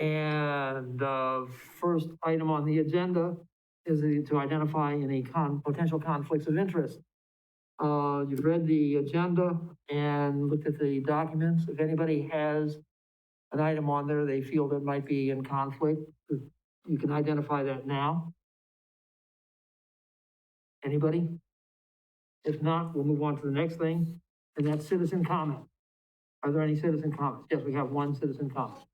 And the first item on the agenda is to identify any potential conflicts of interest. You've read the agenda and looked at the documents. If anybody has an item on there they feel that might be in conflict, you can identify that now. Anybody? If not, we'll move on to the next thing, and that's citizen comment. Are there any citizen comments? Yes, we have one citizen comment.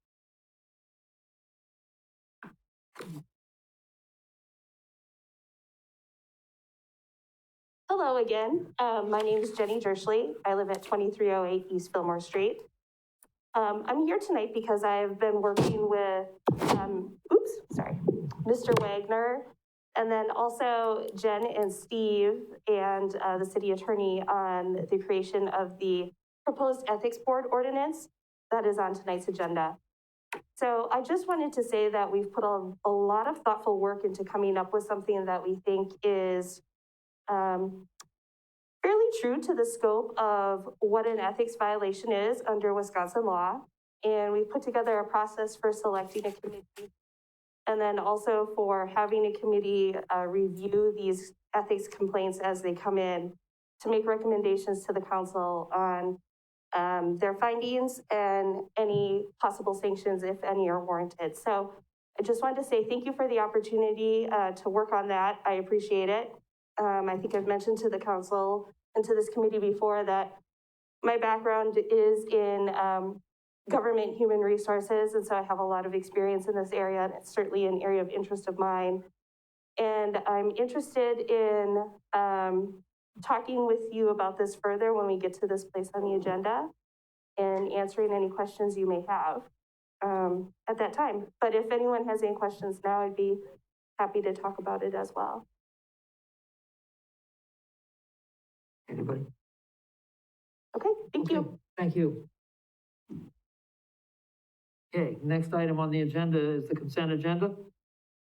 Hello again. My name is Jenny Dershly. I live at 2308 East Fillmore Street. I'm here tonight because I've been working with, Mr. Wagner, and then also Jen and Steve and the city attorney on the creation of the proposed ethics board ordinance that is on tonight's agenda. So I just wanted to say that we've put a lot of thoughtful work into coming up with something that we think is fairly true to the scope of what an ethics violation is under Wisconsin law. And we put together a process for selecting a committee and then also for having a committee review these ethics complaints as they come in to make recommendations to the council on their findings and any possible sanctions, if any, are warranted. So I just wanted to say thank you for the opportunity to work on that. I appreciate it. I think I've mentioned to the council and to this committee before that my background is in government human resources, and so I have a lot of experience in this area, and it's certainly an area of interest of mine. And I'm interested in talking with you about this further when we get to this place on the agenda and answering any questions you may have at that time. But if anyone has any questions now, I'd be happy to talk about it as well. Anybody? Okay, thank you. Thank you. Okay, next item on the agenda is the consent agenda.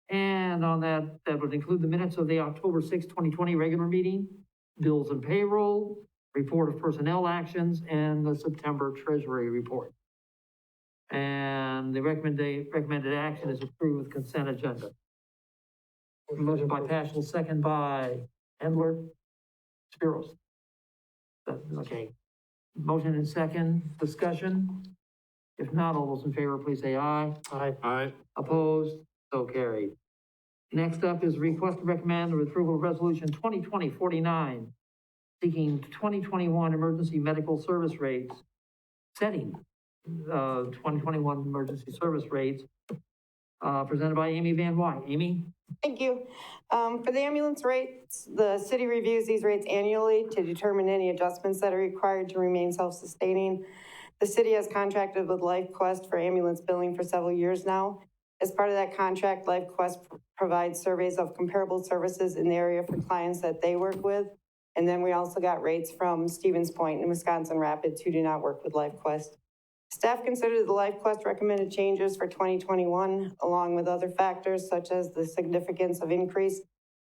And on that would include the minutes of the October 6, 2020 regular meeting, bills and payroll, report of personnel actions, and the September Treasury report. And the recommended action is approved with consent agenda. Motion by Paschal, second by Endler. Spiros. Okay. Motion and second, discussion. If not, all those in favor, please say aye. Aye. Aye. Opposed? So carried. Next up is request to recommend the approval of resolution 2020-49, seeking 2021 emergency medical service rates, setting 2021 emergency service rates, presented by Amy Van Wyk. Amy? Thank you. For the ambulance rates, the city reviews these rates annually to determine any adjustments that are required to remain self-sustaining. The city has contracted with LifeQuest for ambulance billing for several years now. As part of that contract, LifeQuest provides surveys of comparable services in the area for clients that they work with. And then we also got rates from Stevens Point and Wisconsin Rapids, who do not work with LifeQuest. Staff considered the LifeQuest recommended changes for 2021, along with other factors such as the significance of increase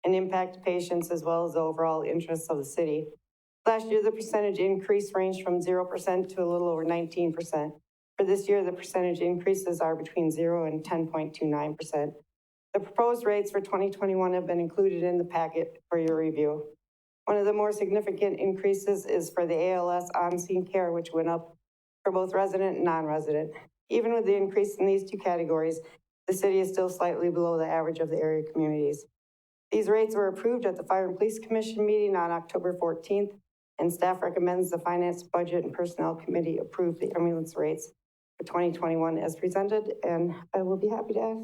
and impact to patients, as well as the overall interests of the city. Last year, the percentage increase ranged from 0% to a little over 19%. For this year, the percentage increases are between 0 and 10.29%. The proposed rates for 2021 have been included in the packet for your review. One of the more significant increases is for the ALS on-scene care, which went up for both resident and non-resident. Even with the increase in these two categories, the city is still slightly below the average of the area communities. These rates were approved at the Fire and Police Commission meeting on October 14th, and staff recommends the Finance, Budget, and Personnel Committee approve the ambulance rates for 2021 as presented, and I will be happy to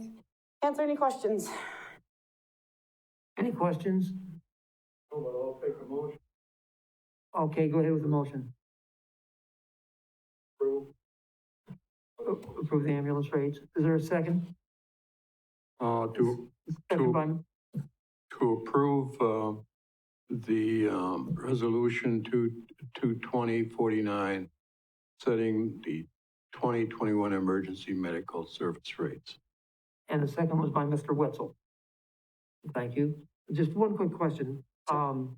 answer any questions. Any questions? No, but I'll take a motion. Okay, go ahead with the motion. Approve the ambulance rates. Is there a second? To approve the resolution 2020-49, setting the 2021 emergency medical service rates. And the second was by Mr. Wetzel. Thank you. Just one quick question. ALS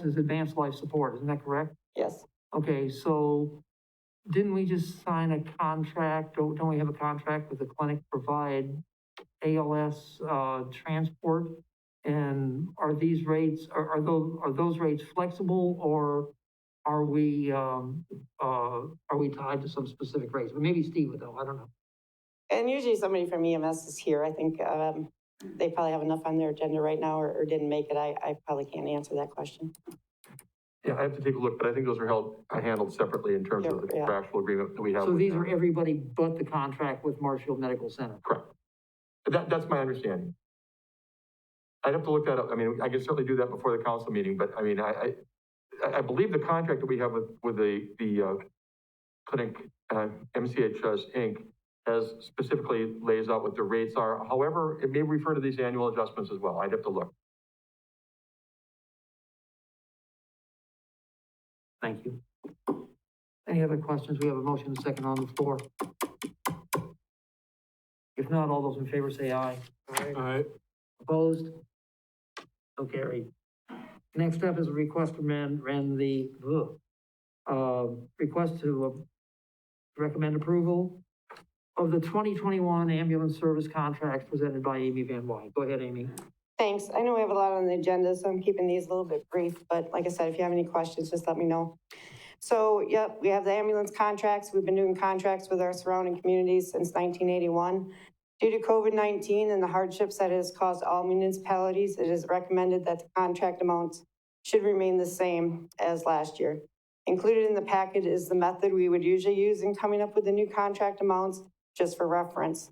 is advanced life support, isn't that correct? Yes. Okay, so didn't we just sign a contract, don't we have a contract with the clinic to provide ALS, transport? And are these rates, are those rates flexible, or are we tied to some specific rates? But maybe Steve would know, I don't know. And usually somebody from EMS is here. I think they probably have enough on their agenda right now or didn't make it. I probably can't answer that question. Yeah, I have to take a look, but I think those are handled separately in terms of the Yeah. contractual agreement that we have. So with these them. are everybody but the contract with Marshfield Medical Center? Correct. That's my understanding. I'd have to look that up. I mean, I can certainly do that before the council meeting, but I mean, I believe the contract that we have with the clinic, MCHS Inc., has specifically lays out what the rates are. However, it may refer to these annual adjustments as well. I'd have to look. Thank you. Any other questions? We have a motion and a second on the floor. If not, all those in favor say aye. Aye. Opposed? So carried. Next up is a request to request to recommend approval of the 2021 ambulance service contracts presented by Amy Van Wyk. Go ahead, Amy. Thanks. I know we have a lot on the agenda, so I'm keeping these a little bit brief, but like I said, if you have any questions, just let me know. So, yep, we have the ambulance contracts. We've been doing contracts with our surrounding communities since 1981. Due to COVID-19 and the hardships that it has caused all municipalities, it is recommended that the contract amounts should remain the same as last year. Included in the packet is the method we would usually use in coming up with the new contract amounts, just for reference.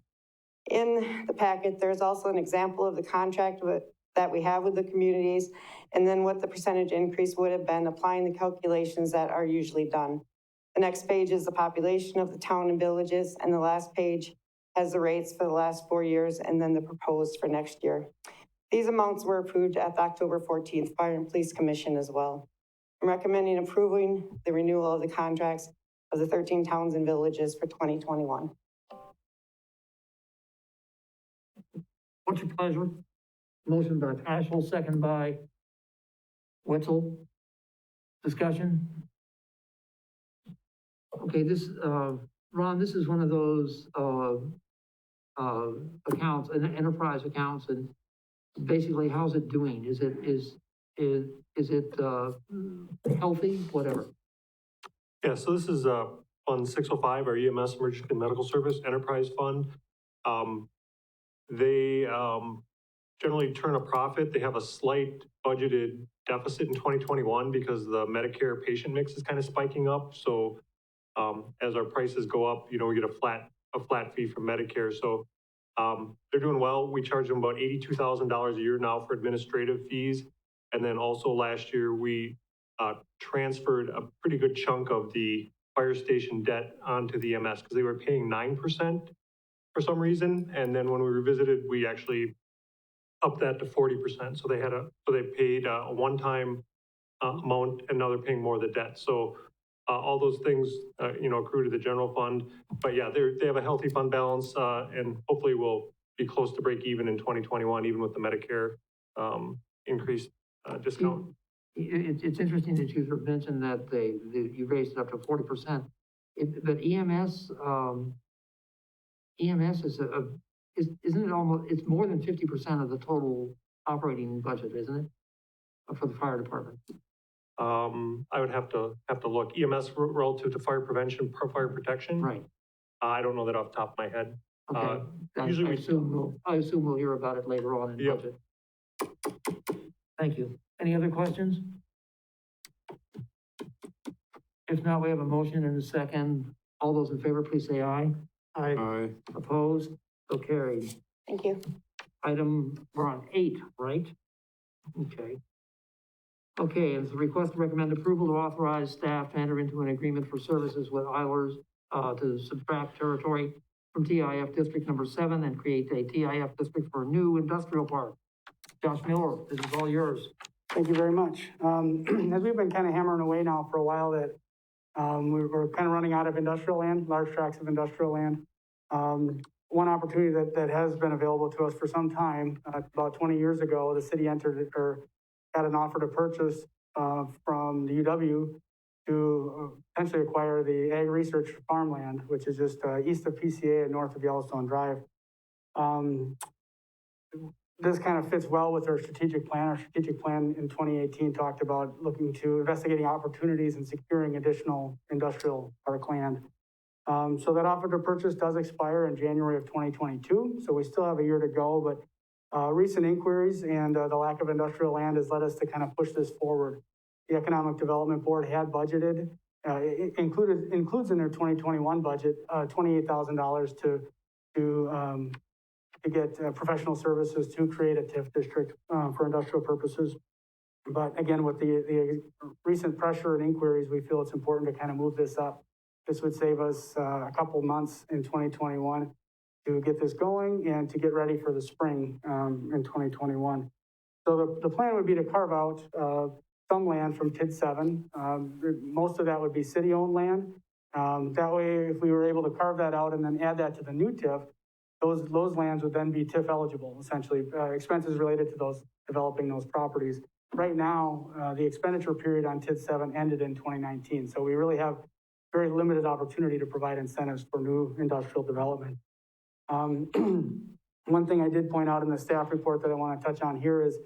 In the packet, there's also an example of the contract that we have with the communities, and then what the percentage increase would have been, applying the calculations that are usually done. The next page is the population of the town and villages, and the last page has the rates for the last 4 years and then the proposed for next year. These amounts were approved at the October 14th Fire and Police Commission as well. I'm recommending approving the renewal of the contracts of the 13 towns and villages for 2021. What's your pleasure? Motion by Paschal, second by Wetzel. Discussion? Okay, this, Ron, this is one of those, accounts, enterprise accounts, and basically, how's it doing? Is it healthy, whatever? Yeah, so this is Fund 605, our EMS Emergency Medical Service Enterprise Fund. They generally turn a profit. They have a slight budgeted deficit in 2021 because the Medicare patient mix is kind of spiking up. So as our prices go up, we get a flat fee from Medicare. So they're doing well. We charge them about $82,000 a year now for administrative fees. And then also last year, we transferred a pretty good chunk of the fire station debt onto the EMS because they were paying 9% for some reason. And then when we revisited, we actually upped that to 40%. So they paid a one-time amount, and now they're paying more of the debt. So all those things, accrue to the general fund. But yeah, they have a healthy fund balance, and hopefully we'll be close to break even in 2021, even with the Medicare increased discount. It's interesting that you sort of mentioned that you raised it up to 40%. But EMS isn't it almost, it's more than 50% of the total operating budget, isn't it? For the fire department. I would have to look. EMS relative to fire prevention, fire protection. Right. I don't know that off the top of my head. Okay. Usually I assume we'll hear about it later on in Yep. budget. Thank you. Any other questions? If not, we have a motion and a second. All those in favor, please say aye. Aye. Opposed? So carried. Thank you. We're on 8, right? Okay. Okay, it's a request to recommend approval to authorize staff to enter into an agreement for services with Ehlers to subtract territory from TIF District number 7 and create a TIF district for a new industrial park. Josh Miller, this is all yours. Thank you very much. As we've been kind of hammering away now for a while that we're kind of running out of industrial land, large tracts of industrial land. One opportunity that has been available to us for some time, about 20 years ago, the city got an offer to purchase from the UW to potentially acquire the Ag Research farmland, which is just east of PCA and north of Yellowstone Drive. This kind of fits well with our strategic plan. Our strategic plan in 2018 talked about looking to investigating opportunities and securing additional industrial park land. So that offer to purchase does expire in January of 2022. So we still have a year to go, but recent inquiries and the lack of industrial land has led us to kind of push this forward. The Economic Development Board had budgeted, includes in their 2021 budget, $28,000 to get professional services to create a TIF district for industrial purposes. But again, with the recent pressure and inquiries, we feel it's important to kind of move this up. This would save us a couple months in 2021 to get this going and to get ready for the spring in 2021. So the plan would be to carve out some land from TID 7. Most of that would be city-owned land. That way, if we were able to carve that out and then add that to the new TIF, those lands would then be TIF eligible, essentially, expenses related to those developing those properties. Right now, the expenditure period on TID 7 ended in 2019, so we really have very limited opportunity to provide incentives for new industrial development. One thing I did point out in the staff report that I want to touch on here is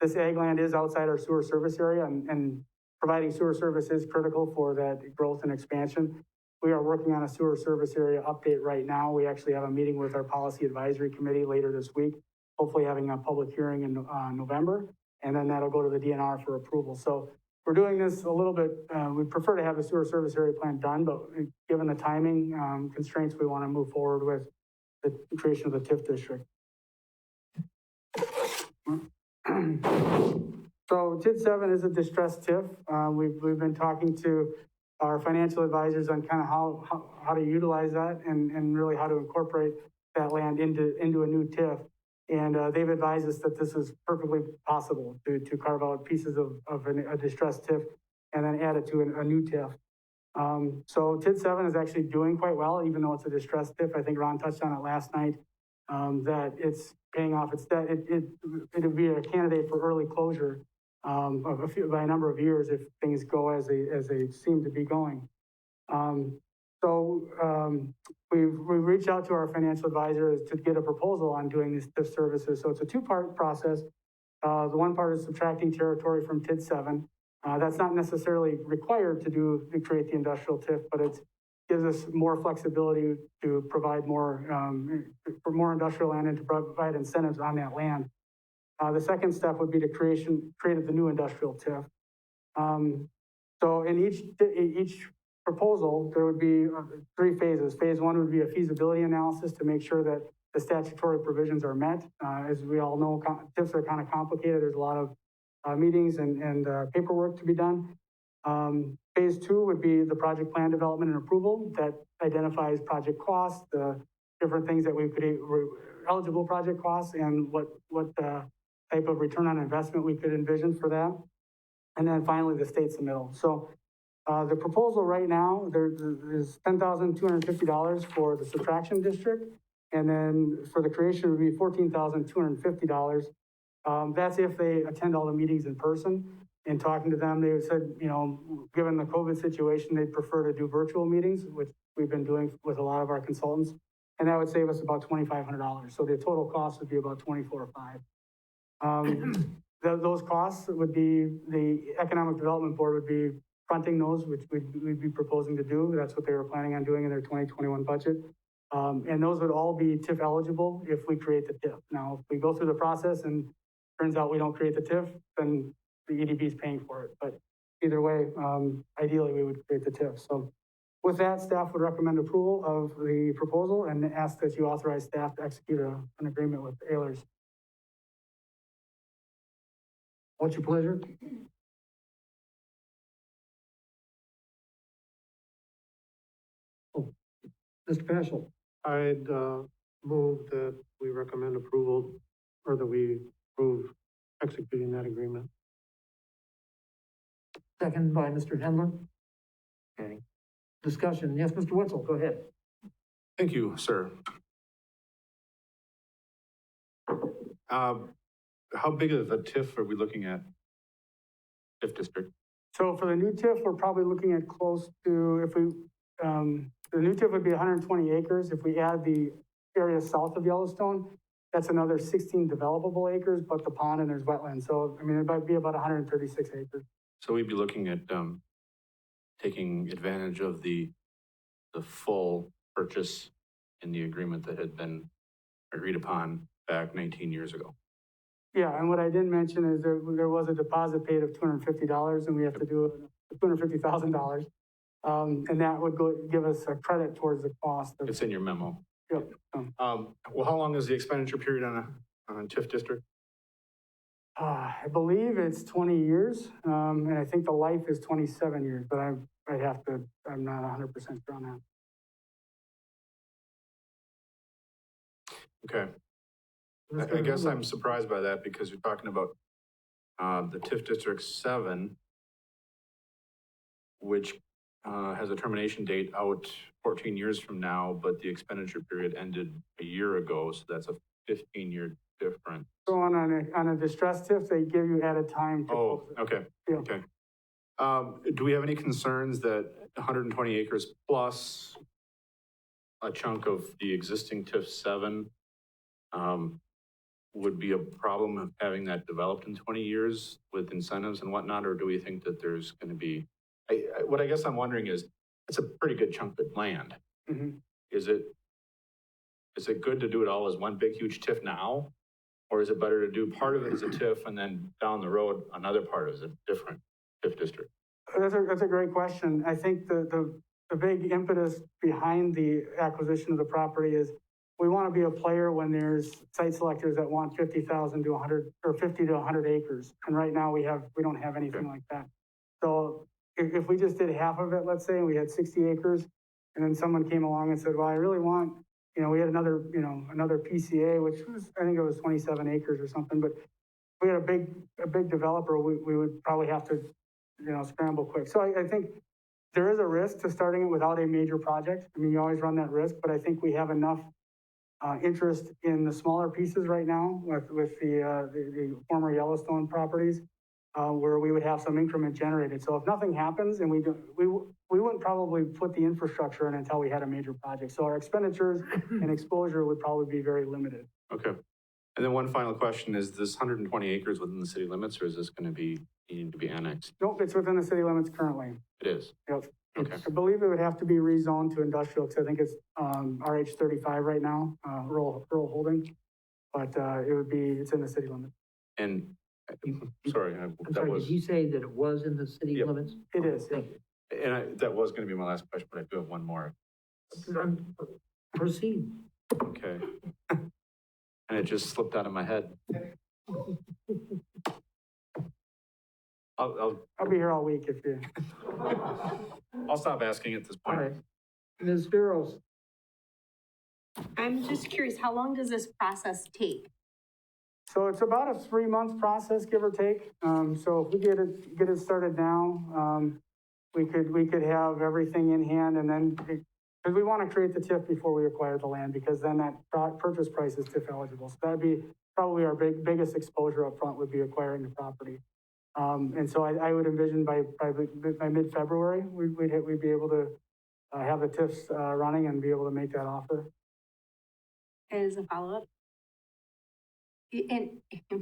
this ag land is outside our sewer service area, and providing sewer service is critical for that growth and expansion. We are working on a sewer service area update right now. We actually have a meeting with our policy advisory committee later this week, hopefully having a public hearing in November, and then that'll go to the DNR for approval. So we're doing this a little bit, we prefer to have the sewer service area plan done, but given the timing constraints, we want to move forward with the creation of the TIF district. So TID 7 is a distressed TIF. We've been talking to our financial advisors on kind of how to utilize that and really how to incorporate that land into a new TIF. And they've advised us that this is perfectly possible to carve out pieces of a distressed TIF and then add it to a new TIF. So TID 7 is actually doing quite well, even though it's a distressed TIF. I think Ron touched on it last night, that it's paying off its debt. It would be a candidate for early closure by a number of years if things go as they seem to be going. We've reached out to our financial advisors to get a proposal on doing these TIF services. So it's a two-part process. The one part is subtracting territory from TID 7. That's not necessarily required to create the industrial TIF, but it gives us more flexibility to provide more industrial land and to provide incentives on that land. The second step would be to create the new industrial TIF. So in each proposal, there would be 3 phases. Phase 1 would be a feasibility analysis to make sure that the statutory provisions are met. As we all know, TIFs are kind of complicated. There's a lot of meetings and paperwork to be done. Phase 2 would be the project plan development and approval that identifies project costs, the different things that we could, eligible project costs, and what type of return on investment we could envision for that. And then finally, the state submittal. So the proposal right now, there is $10,250 for the subtraction district. And then for the creation would be $14,250. That's if they attend all the meetings in person. And talking to them, they said, you know, given the COVID situation, they'd prefer to do virtual meetings, which we've been doing with a lot of our consultants. And that would save us about $2,500. So the total cost would be about $24,500. Those costs would be, the Economic Development Board would be fronting those, which we'd be proposing to do. That's what they were planning on doing in their 2021 budget. And those would all be TIF eligible if we create the TIF. Now, if we go through the process and turns out we don't create the TIF, then the EDB is paying for it. But either way, ideally we would create the TIF. So with that, staff would recommend approval of the proposal and ask that you authorize staff to execute an agreement with Ehlers. What's your pleasure? Oh, Mr. Paschal. I'd move that we recommend approval, or that we approve executing that agreement. Second by Mr. Hendler. Okay. Discussion. Yes, Mr. Wetzel, go ahead. Thank you, sir. How big of a TIF are we looking at? TIF district? So for the new TIF, we're probably looking at close to, if we, the new TIF would be 120 acres. If we add the area south of Yellowstone, that's another 16 developable acres, but the pond and there's wetlands. So, I mean, it might be about 136 acres. So we'd be looking at taking advantage of the full purchase in the agreement that had been agreed upon back 19 years ago. Yeah, and what I didn't mention is there was a deposit paid of $250 and we have to do $250,000. And that would give us a credit towards the cost of. It's in your memo. Yep. Well, how long is the expenditure period on a TIF district? I believe it's 20 years, and I think the life is 27 years, but I'm not 100% sure on that. Okay. I guess I'm surprised by that because you're talking about the TIF District 7, which has a termination date out 14 years from now, but the expenditure period ended a year ago, so that's a 15-year difference. So on a distress TIF, they give you added time to. Oh, okay, Yeah. okay. Do we have any concerns that 120 acres plus a chunk of the existing TIF 7 would be a problem of having that developed in 20 years with incentives and whatnot, or do we think that there's going to be, what I guess I'm wondering is, it's a pretty good chunk of land. Mhm. Is it good to do it all as one big huge TIF now? Or is it better to do part of it as a TIF and then down the road, another part as a different TIF district? That's a great question. I think the big impetus behind the acquisition of the property is we want to be a player when there's site selectors that want 50,000 to 100 or 50 to 100 acres. And right now we don't have anything like that. So if we just did half of it, let's say, and we had 60 acres, and then someone came along and said, well, I really want, we had another PCA, which was, I think it was 27 acres or something, but if we had a big developer, we would probably have to, scramble quick. So I think there is a risk to starting it without a major project. I mean, you always run that risk, but I think we have enough interest in the smaller pieces right now with the former Yellowstone properties, where we would have some increment generated. So if nothing happens, and we wouldn't probably put the infrastructure in until we had a major project. So our expenditures and exposure would probably be very limited. Okay. And then one final question, is this 120 acres within the city limits, or is this going to be needing to be annexed? Nope, it's within the city limits currently. It is? Yep. Okay. I believe it would have to be rezoned to industrial, because I think it's RH 35 right now, rural holding. But it's in the city limits. And, sorry, I'm sorry, did you say that it was in the city Yep. limits? It is, yeah. Thank you. and that was going to be my last question, but I do have one more. Proceed. Okay. And it just slipped out of my head. I'll I'll be here all week if you. I'll stop asking at this All point. right. Ms. Spiros, I'm just curious, how long does this process take? So it's about a 3-month process, give or take. So if we get it started now, we could have everything in hand, and then, because we want to create the TIF before we acquire the land, because then that purchase price is TIF eligible. So that'd be probably our biggest exposure up front, would be acquiring the property. And so I would envision by mid-February, we'd be able to have the TIFs running and be able to make that offer. As a follow-up? And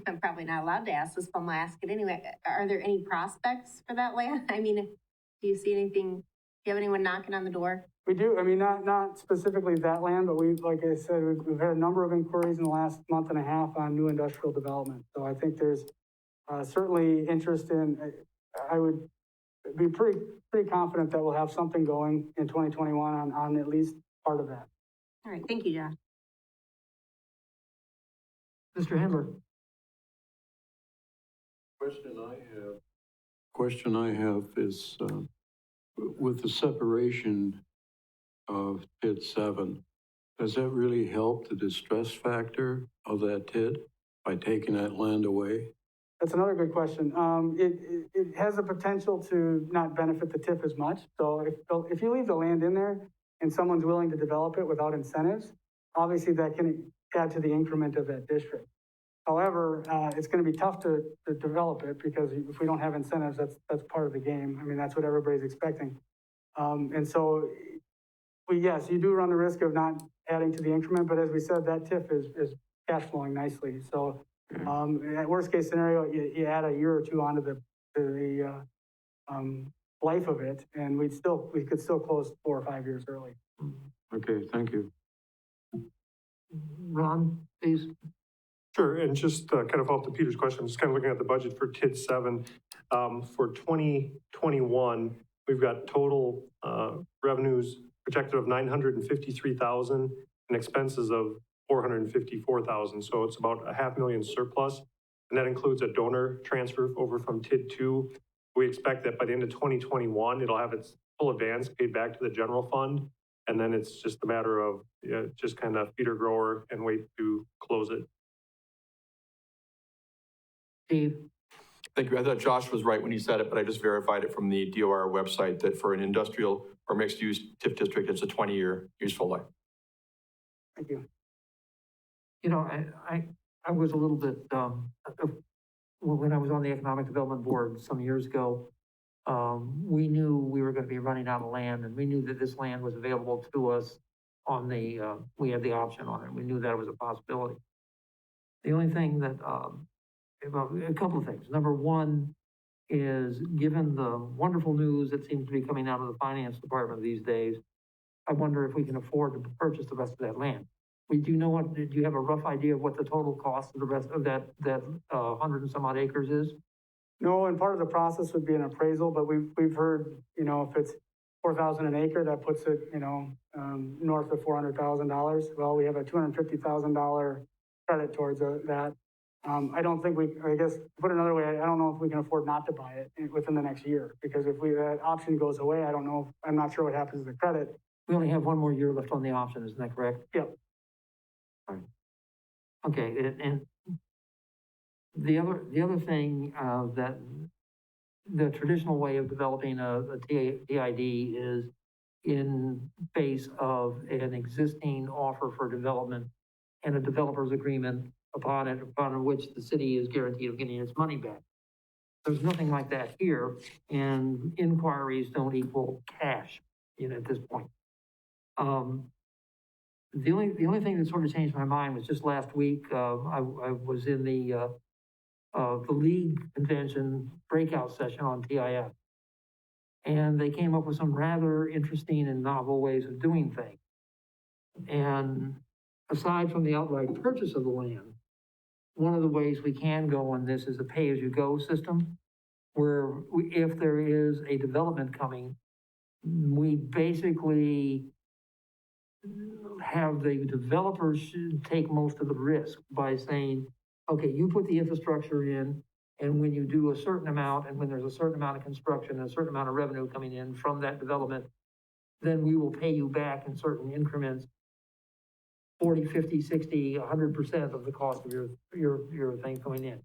I'm probably not allowed to ask this, but I'm gonna ask it anyway. Are there any prospects for that land? I mean, do you see anything, do you have anyone knocking on the door? We do. I mean, not specifically that land, but like I said, we've had a number of inquiries in the last month and a half on new industrial development. So I think there's certainly interest in, I would be pretty confident that we'll have something going in 2021 on at least part of that. All right, thank you, Josh. Mr. Handler. Question I have is, with the separation of TID 7, does that really help the distress factor of that TID by taking that land away? That's another good question. It has the potential to not benefit the TIF as much. So if you leave the land in there and someone's willing to develop it without incentives, obviously that can add to the increment of that district. However, it's gonna be tough to develop it because if we don't have incentives, that's part of the game. I mean, that's what everybody's expecting. And so, yes, you do run the risk of not adding to the increment, but as we said, that TIF is cash flowing nicely. So, at worst case scenario, you add a year or two onto the life of it, and we could still close 4 or 5 years early. Okay, thank you. Ron, please. Sure, and just kind of follow up to Peter's question, just kind of looking at the budget for TID 7. For 2021, we've got total revenues projected of 953,000 and expenses of 454,000. So it's about a $500,000 surplus. And that includes a donor transfer over from TID 2. We expect that by the end of 2021, it'll have its full advance paid back to the general fund. And then it's just a matter of just kind of feeder grower and wait to close it. Steve? Thank you. I thought Josh was right when he said it, but I just verified it from the DOR website that for an industrial or mixed-use TIF district, it's a 20-year useful life. Thank you. You know, I was a little bit, when I was on the Economic Development Board some years ago, we knew we were gonna be running out of land, and we knew that this land was available to us on the, we had the option on it. We knew that was a possibility. The only thing that, well, a couple of things. Number one is, given the wonderful news that seems to be coming out of the finance department these days, I wonder if we can afford to purchase the rest of that land. Do you have a rough idea of what the total cost of the rest of that 100 and some odd acres is? No, and part of the process would be an appraisal, but we've heard, you know, if it's 4,000 an acre, that puts it, you know, north of $400,000. Well, we have a $250,000 credit towards that. I don't think I guess, put another way, I don't know if we can afford not to buy it within the next year, because if that option goes away, I don't know, I'm not sure what happens to the credit. We only have one more year left on the option, isn't that correct? Yep. All right. Okay, and the other thing, that the traditional way of developing a TID is in face of an existing offer for development and a developer's agreement upon which the city is guaranteed of getting its money back. There's nothing like that here, and inquiries don't equal cash, you know, at this point. The only thing that sort of changed my mind was just last week, I was in the league convention breakout session on TIF. And they came up with some rather interesting and novel ways of doing things. And aside from the outright purchase of the land, one of the ways we can go on this is a pay-as-you-go system, where if there is a development coming, we basically have the developers take most of the risk by saying, okay, you put the infrastructure in, and when you do a certain amount, and when there's a certain amount of construction and a certain amount of revenue coming in from that development, then we will pay you back in certain increments, 40, 50, 60, 100% of the cost of your thing coming in.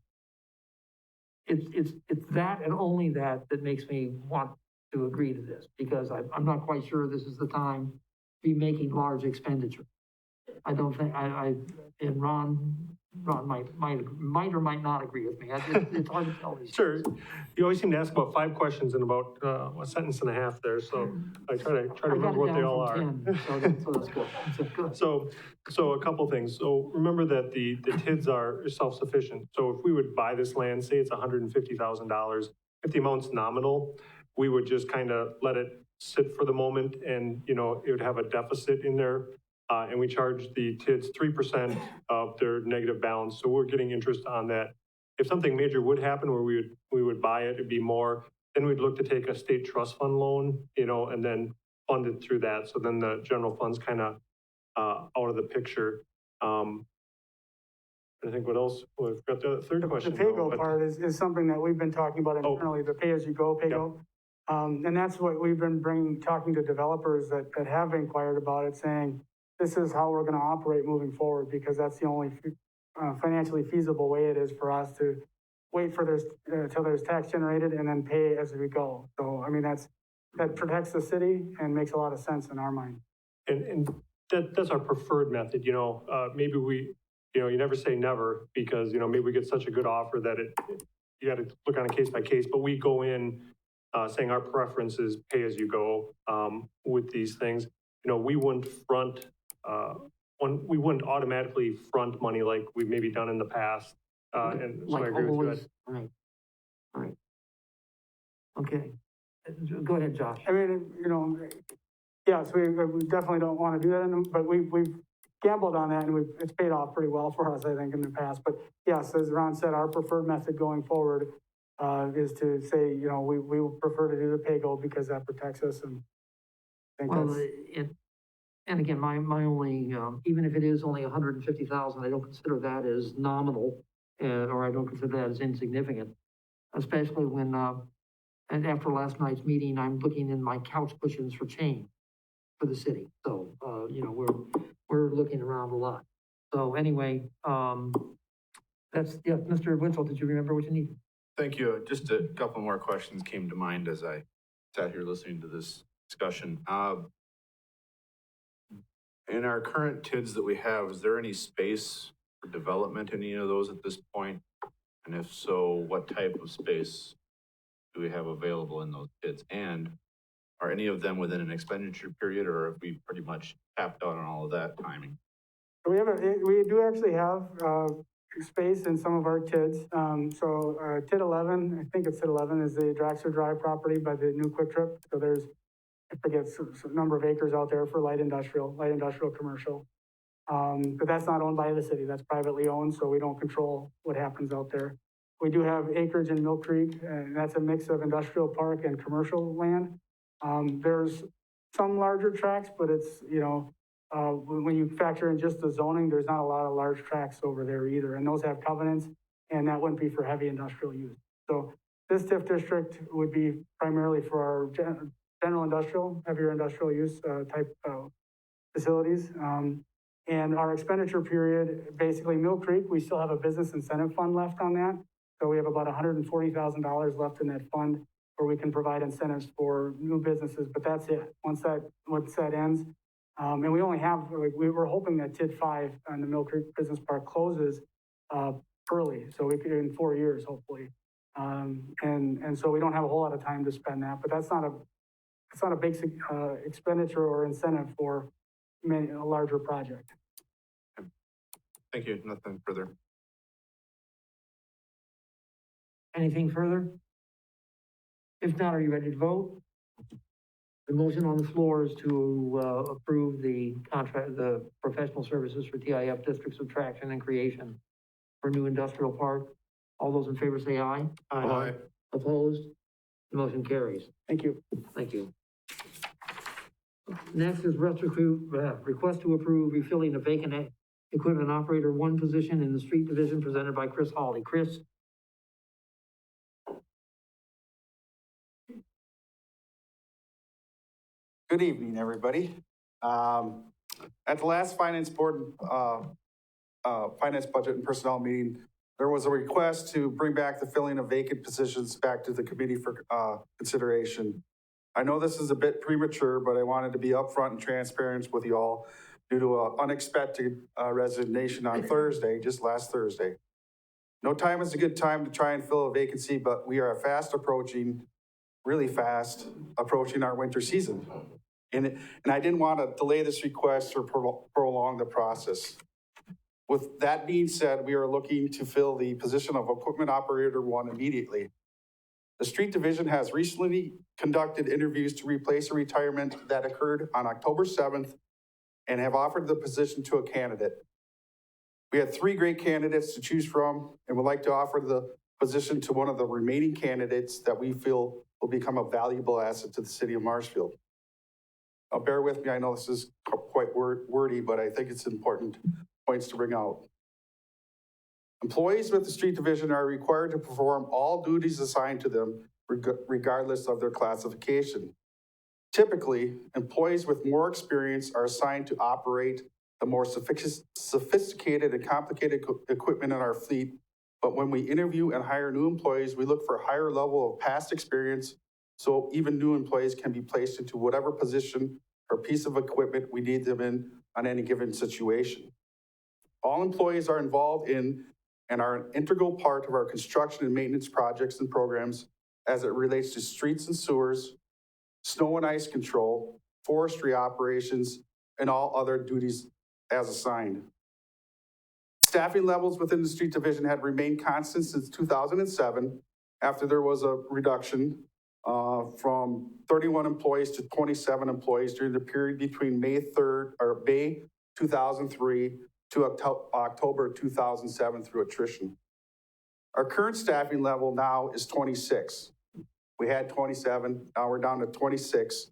It's that and only that makes me want to agree to this, because I'm not quite sure this is the time to be making large expenditure. I don't think, and Ron might or might not agree with me. It's hard to tell these. Sure. You always seem to ask about 5 questions in about a sentence and a half there. So I try to remember what they all are. 10, so that's good. That's good. So a couple things. So remember that the TIDs are self-sufficient. So if we would buy this land, say it's $150,000, if the amount's nominal, we would just kind of let it sit for the moment, and, you know, it would have a deficit in there. And we charge the TIDs 3% of their negative balance. So we're getting interest on that. If something major would happen where we would buy it, it'd be more, then we'd look to take a state trust fund loan, you know, and then fund it through that. So then the general fund's kind of out of the picture. I think what else? Well, we've got the third question. The pay-go part is something that we've been talking about internally, the pay-as-you-go pay-go. Yep. And that's what we've been talking to developers that have inquired about it, saying, this is how we're going to operate moving forward, because that's the only financially feasible way it is for us to wait for till there's tax generated and then pay as we go. So, I mean, that protects the city and makes a lot of sense in our mind. And that's our preferred method. You know, maybe you know, you never say never because, you know, maybe we get such a good offer that you got to look on a case by case, but we go in saying our preference is pay as you go with these things. You know, we wouldn't we wouldn't automatically front money like we've maybe done in the past. And so I Like agree with you. always, right, right. Okay, go ahead, Josh. I mean, you know, yes, we definitely don't want to do that, but we've gambled on that and it's paid off pretty well for us, I think, in the past. But yes, as Ron said, our preferred method going forward is to say, you know, we would prefer to do the pay-go because that protects us and I think Well, that's. and again, my only, even if it is only 150,000, I don't consider that as nominal, or I don't consider that as insignificant, especially when, and after last night's meeting, I'm looking in my couch cushions for change for the city. So, you know, we're looking around a lot. So anyway, yeah, Mr. Winchell, did you remember what you needed? Thank you. Just a couple more questions came to mind as I sat here listening to this discussion. In our current TIDs that we have, is there any space for development in any of those at this point? And if so, what type of space do we have available in those TIDs? And are any of them within an expenditure period, or have we pretty much tapped out on all of that timing? We do actually have space in some of our TIDs. TID 11, I think it's TID 11, is the Draxler Drive property by the new Quick Trip. So there's, I forget, some number of acres out there for light industrial commercial. But that's not owned by the city, that's privately owned, so we don't control what happens out there. We do have acreage in Mill Creek, and that's a mix of industrial park and commercial land. There's some larger tracts, but it's, you know, when you factor in just the zoning, there's not a lot of large tracts over there either, and those have covenants, and that wouldn't be for heavy industrial use. So this TIF district would be primarily for our general industrial, heavier industrial use type facilities. And our expenditure period, basically Mill Creek, we still have a business incentive fund left on that. So we have about $140,000 left in that fund where we can provide incentives for new businesses, but that's it. Once that ends, and we only have, like, we were hoping that TID 5 on the Mill Creek Business Park closes early, so we could in 4 years, hopefully. And so we don't have a whole lot of time to spend that, but it's not a big expenditure or incentive for a larger project. Thank you. Nothing further. Anything further? If not, are you ready to vote? The motion on the floor is to approve the contract, the professional services for TIF District subtraction and creation for new industrial park. All those in favor say aye. Aye. Opposed? The motion carries. Thank you. Thank you. Next is request to approve refilling a vacant equipment operator 1 position in the street division presented by Chris Hawley. Chris? Good evening, everybody. At the last finance board, finance budget and personnel meeting, there was a request to bring back the filling of vacant positions back to the committee for consideration. I know this is a bit premature, but I wanted to be upfront and transparent with you all due to an unexpected resignation on Thursday, just last Thursday. No time is a good time to try and fill a vacancy, but we are really fast approaching our winter season. And I didn't want to delay this request or prolong the process. With that being said, we are looking to fill the position of equipment operator 1 immediately. The street division has recently conducted interviews to replace a retirement that occurred on October 7th and have offered the position to a candidate. We had 3 great candidates to choose from and would like to offer the position to one of the remaining candidates that we feel will become a valuable asset to the city of Marshfield. Now, bear with me, I know this is quite wordy, but I think it's important points to bring out. Employees with the street division are required to perform all duties assigned to them, regardless of their classification. Typically, employees with more experience are assigned to operate the more sophisticated and complicated equipment in our fleet, but when we interview and hire new employees, we look for a higher level of past experience, so even new employees can be placed into whatever position or piece of equipment we need them in on any given situation. All employees are involved in and are an integral part of our construction and maintenance projects and programs as it relates to streets and sewers, snow and ice control, forestry operations, and all other duties as assigned. Staffing levels within the street division had remained constant since 2007, after there was a reduction from 31 employees to 27 employees during the period between May 2003 to October 2007 through attrition. Our current staffing level now is 26. We had 27, now we're down to 26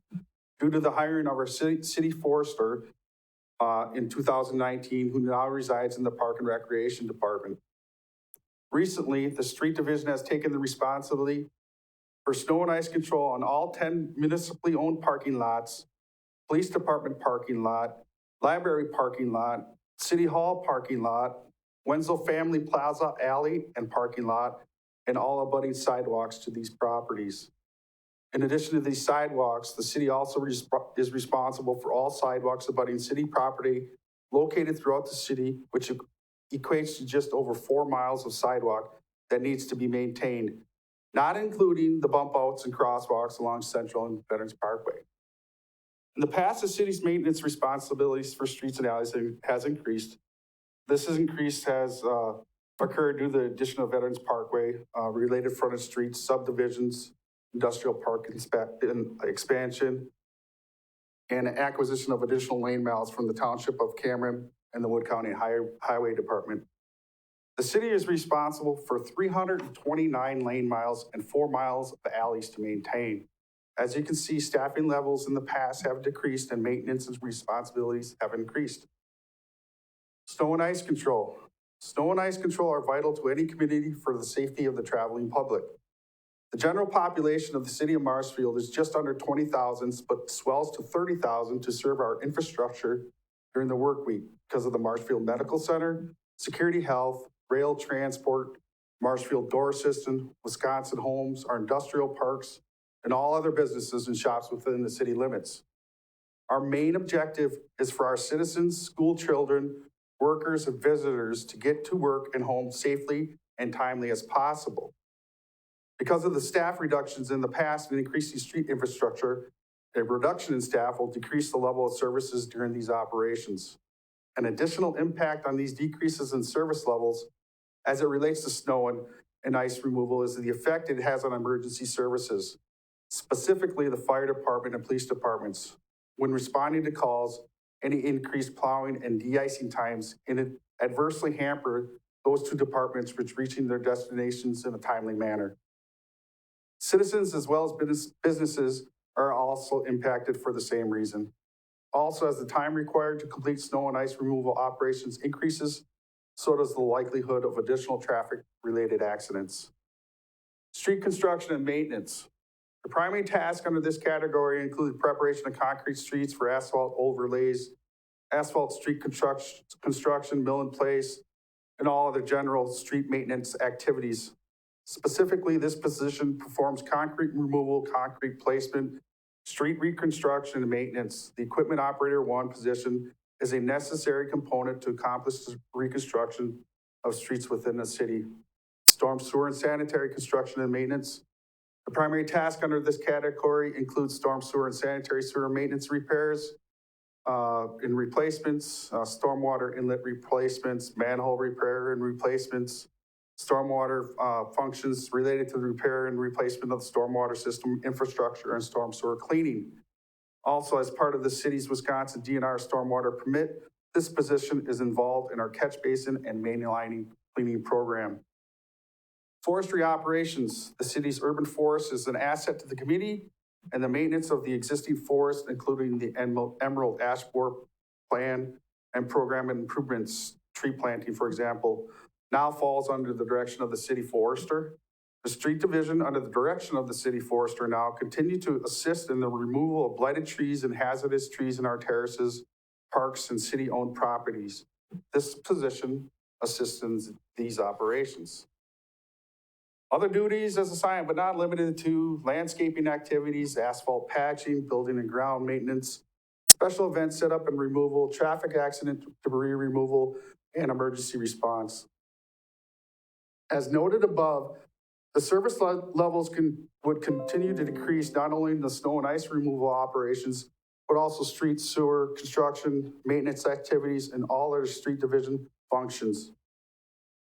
due to the hiring of our city forester in 2019, who now resides in the Park and Recreation Department. Recently, the street division has taken the responsibility for snow and ice control on all 10 municipally owned parking lots, police department parking lot, library parking lot, city hall parking lot, Wenzel Family Plaza alley and parking lot, and all abutting sidewalks to these properties. In addition to these sidewalks, the city also is responsible for all sidewalks abutting city property located throughout the city, which equates to just over 4 miles of sidewalk that needs to be maintained, not including the bump outs and crosswalks along Central and Veterans Parkway. In the past, the city's maintenance responsibilities for streets and alleys has increased. This increase has occurred due to the addition of Veterans Parkway, related frontage streets, subdivisions, industrial park expansion, and acquisition of additional lane miles from the Township of Cameron and the Wood County Highway Department. The city is responsible for 329 lane miles and 4 miles of alleys to maintain. As you can see, staffing levels in the past have decreased and maintenance and responsibilities have increased. Snow and ice control. Snow and ice control are vital to any community for the safety of the traveling public. The general population of the city of Marshfield is just under 20,000, but swells to 30,000 to serve our infrastructure during the work week because of the Marshfield Medical Center, Security Health, rail transport, Marshfield Door System, Wisconsin Homes, our industrial parks, and all other businesses and shops within the city limits. Our main objective is for our citizens, school children, workers, and visitors to get to work and home safely and timely as possible. Because of the staff reductions in the past and increasing street infrastructure, a reduction in staff will decrease the level of services during these operations. An additional impact on these decreases in service levels as it relates to snow and ice removal is the effect it has on emergency services, specifically the fire department and police departments. When responding to calls, any increased plowing and de-icing times adversely hamper those two departments from reaching their destinations in a timely manner. Citizens as well as businesses are also impacted for the same reason. Also, as the time required to complete snow and ice removal operations increases, so does the likelihood of additional traffic-related accidents. Street construction and maintenance. The primary task under this category include preparation of concrete streets for asphalt overlays, asphalt street construction, mill in place, and all other general street maintenance activities. Specifically, this position performs concrete removal, concrete placement, street reconstruction, and maintenance. The equipment operator one position is a necessary component to accomplish the reconstruction of streets within the city. Storm sewer and sanitary construction and maintenance. The primary task under this category includes storm sewer and sanitary sewer maintenance repairs and replacements, stormwater inlet replacements, manhole repair and replacements, stormwater functions related to the repair and replacement of the stormwater system infrastructure and storm sewer cleaning. Also, as part of the city's Wisconsin DNR stormwater permit, this position is involved in our catch basin and mainlining cleaning program. Forestry operations. The city's urban forest is an asset to the community, and the maintenance of the existing forest, including the emerald ash borer plan and program improvements, tree planting, for example, now falls under the direction of the city forester. The street division, under the direction of the city forester, now continue to assist in the removal of blighted trees and hazardous trees in our terraces, parks, and city-owned properties. This position assists in these operations. Other duties as assigned, but not limited to landscaping activities, asphalt patching, building and ground maintenance, special event setup and removal, traffic accident debris removal, and and emergency response. As noted above, the service levels would continue to decrease not only in the snow and ice removal operations, but also street, sewer, construction, maintenance activities, and all other street division functions.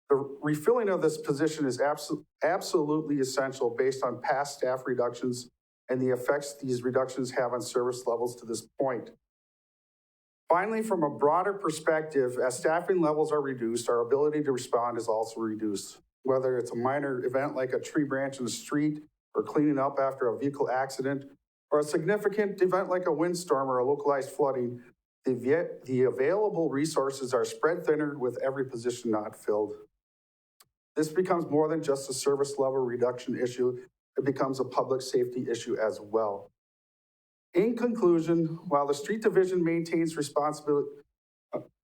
The refilling of this position is absolutely essential based on past staff reductions and the effects these reductions have on service levels to this point. Finally, from a broader perspective, as staffing levels are reduced, our ability to respond is also reduced. Whether it's a minor event like a tree branch in the street or cleaning up after a vehicle accident, or a significant event like a windstorm or a localized flooding, the available resources are spread thinner with every position not filled. This becomes more than just a service level reduction issue. It becomes a public safety issue as well. In conclusion, while the street division maintains responsibility,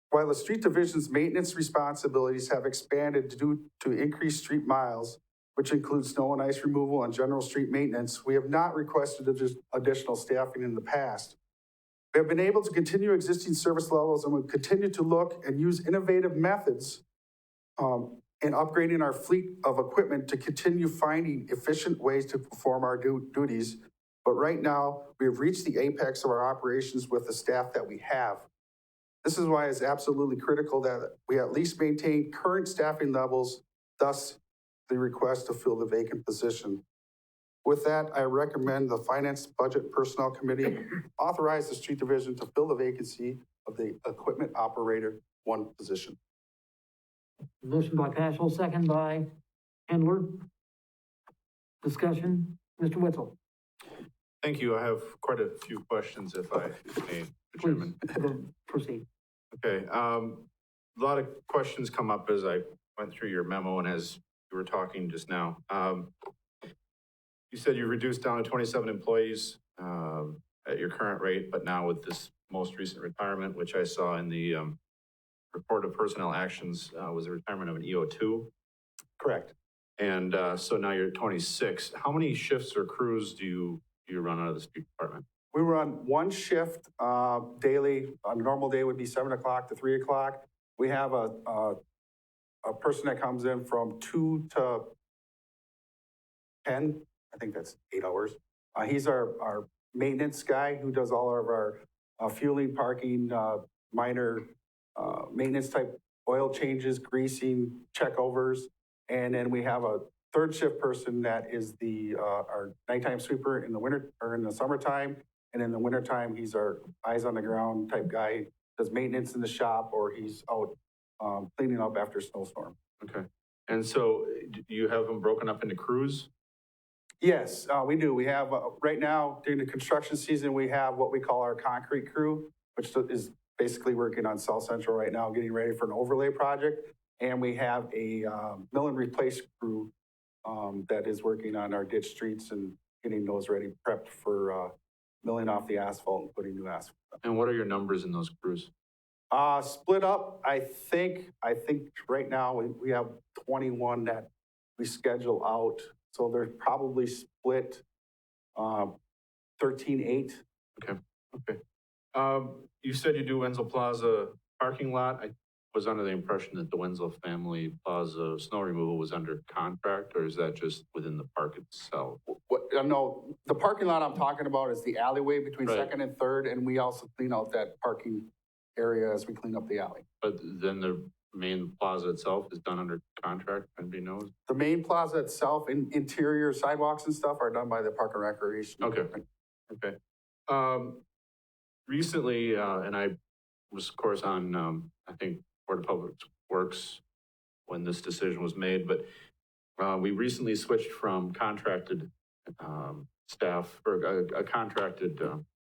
while the street division's maintenance responsibilities have expanded due to increased street miles, which includes snow and ice removal and general street maintenance, we have not requested additional staffing in the past. We have been able to continue existing service levels and will continue to look and use innovative methods in upgrading our fleet of equipment to continue finding efficient ways to perform our duties. But right now, we have reached the apex of our operations with the staff that we have. This is why it's absolutely critical that we at least maintain current staffing levels, thus the request to fill the vacant position. With that, I recommend the Finance, Budget, and Personnel Committee authorize the street division to fill the vacancy of the equipment operator 1 position. Motion by Paschal, second by Handler. Discussion, Mr. Witzel. Thank you. I have quite a few questions if I may, Mr. Please, Chairman. proceed. Okay, a lot of questions come up as I went through your memo and as you were talking just now. You said you reduced down to 27 employees at your current rate, but now with this most recent retirement, which I saw in the report of personnel actions, was a retirement of an EO2. Correct. And so now you're at 26. How many shifts or crews do you run out of the street department? We run 1 shift daily. A normal day would be 7 o'clock to 3 o'clock. We have a person that comes in from 2 to 10. I think that's 8 hours. He's our maintenance guy who does all of our fueling, parking, minor maintenance type oil changes, greasing, checkovers. And then we have a 3rd shift person that is our nighttime sweeper in the winter or in the summertime. And in the wintertime, he's our eyes on the ground type guy, does maintenance in the shop, or he's out cleaning up after a snowstorm. Okay. And so do you have them broken up into crews? Yes, we do. We have, right now, during the construction season, we have what we call our concrete crew, which is basically working on South Central right now, getting ready for an overlay project. And we have a mill and replace crew that is working on our ditch streets and getting those ready, prepped for milling off the asphalt and putting new asphalt. And what are your numbers in those crews? Split up, I think right now we have 21 that we schedule out. So they're probably split 13-8. Okay. You said you do Wenzel Plaza parking lot. I was under the impression that the Wenzel Family Plaza snow removal was under contract, or is that just within the park itself? No, the parking lot I'm talking about is the alleyway between Right. 2nd and 3rd, and we also clean out that parking area as we clean up the alley. But then the main plaza itself is done under contract, anybody knows? The main plaza itself, interior sidewalks and stuff are done by the Park and Recreation. Okay. Recently, and I was of course on, I think, Board of Public Works when this decision was made, but we recently switched from contracted staff or a contracted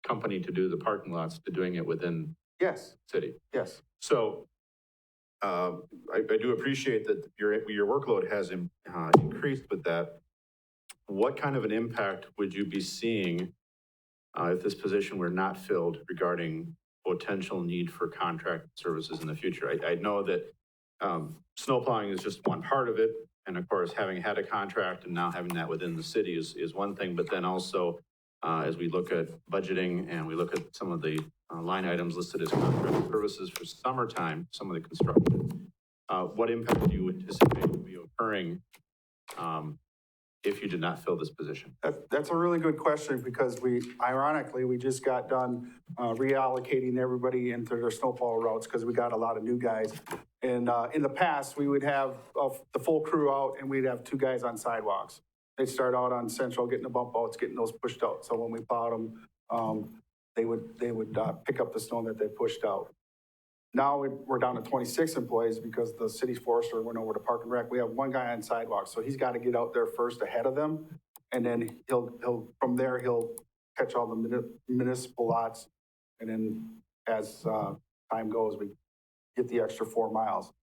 company to do the parking lots to doing it within Yes, city. yes. So I do appreciate that your workload has increased with that. What kind of an impact would you be seeing if this position were not filled regarding potential need for contract services in the future? I know that snow plowing is just one part of it. And of course, having had a contract and now having that within the city is one thing, but then also as we look at budgeting and we look at some of the line items listed as contract services for summertime, some of the construction, what impact do you anticipate will be occurring if you did not fill this position? That's a really good question because ironically, we just got done reallocating everybody into their snowplow routes because we got a lot of new guys. And in the past, we would have the full crew out and we'd have 2 guys on sidewalks. They'd start out on Central, getting the bump outs, getting those pushed out. So when we plowed them, they would pick up the snow that they pushed out. Now we're down to 26 employees because the city forester went over to Park and Rec. We have 1 guy on sidewalks, so he's got to get out there first ahead of them. And then from there, he'll catch all the municipal lots. And then as time goes, we get the extra 4 miles.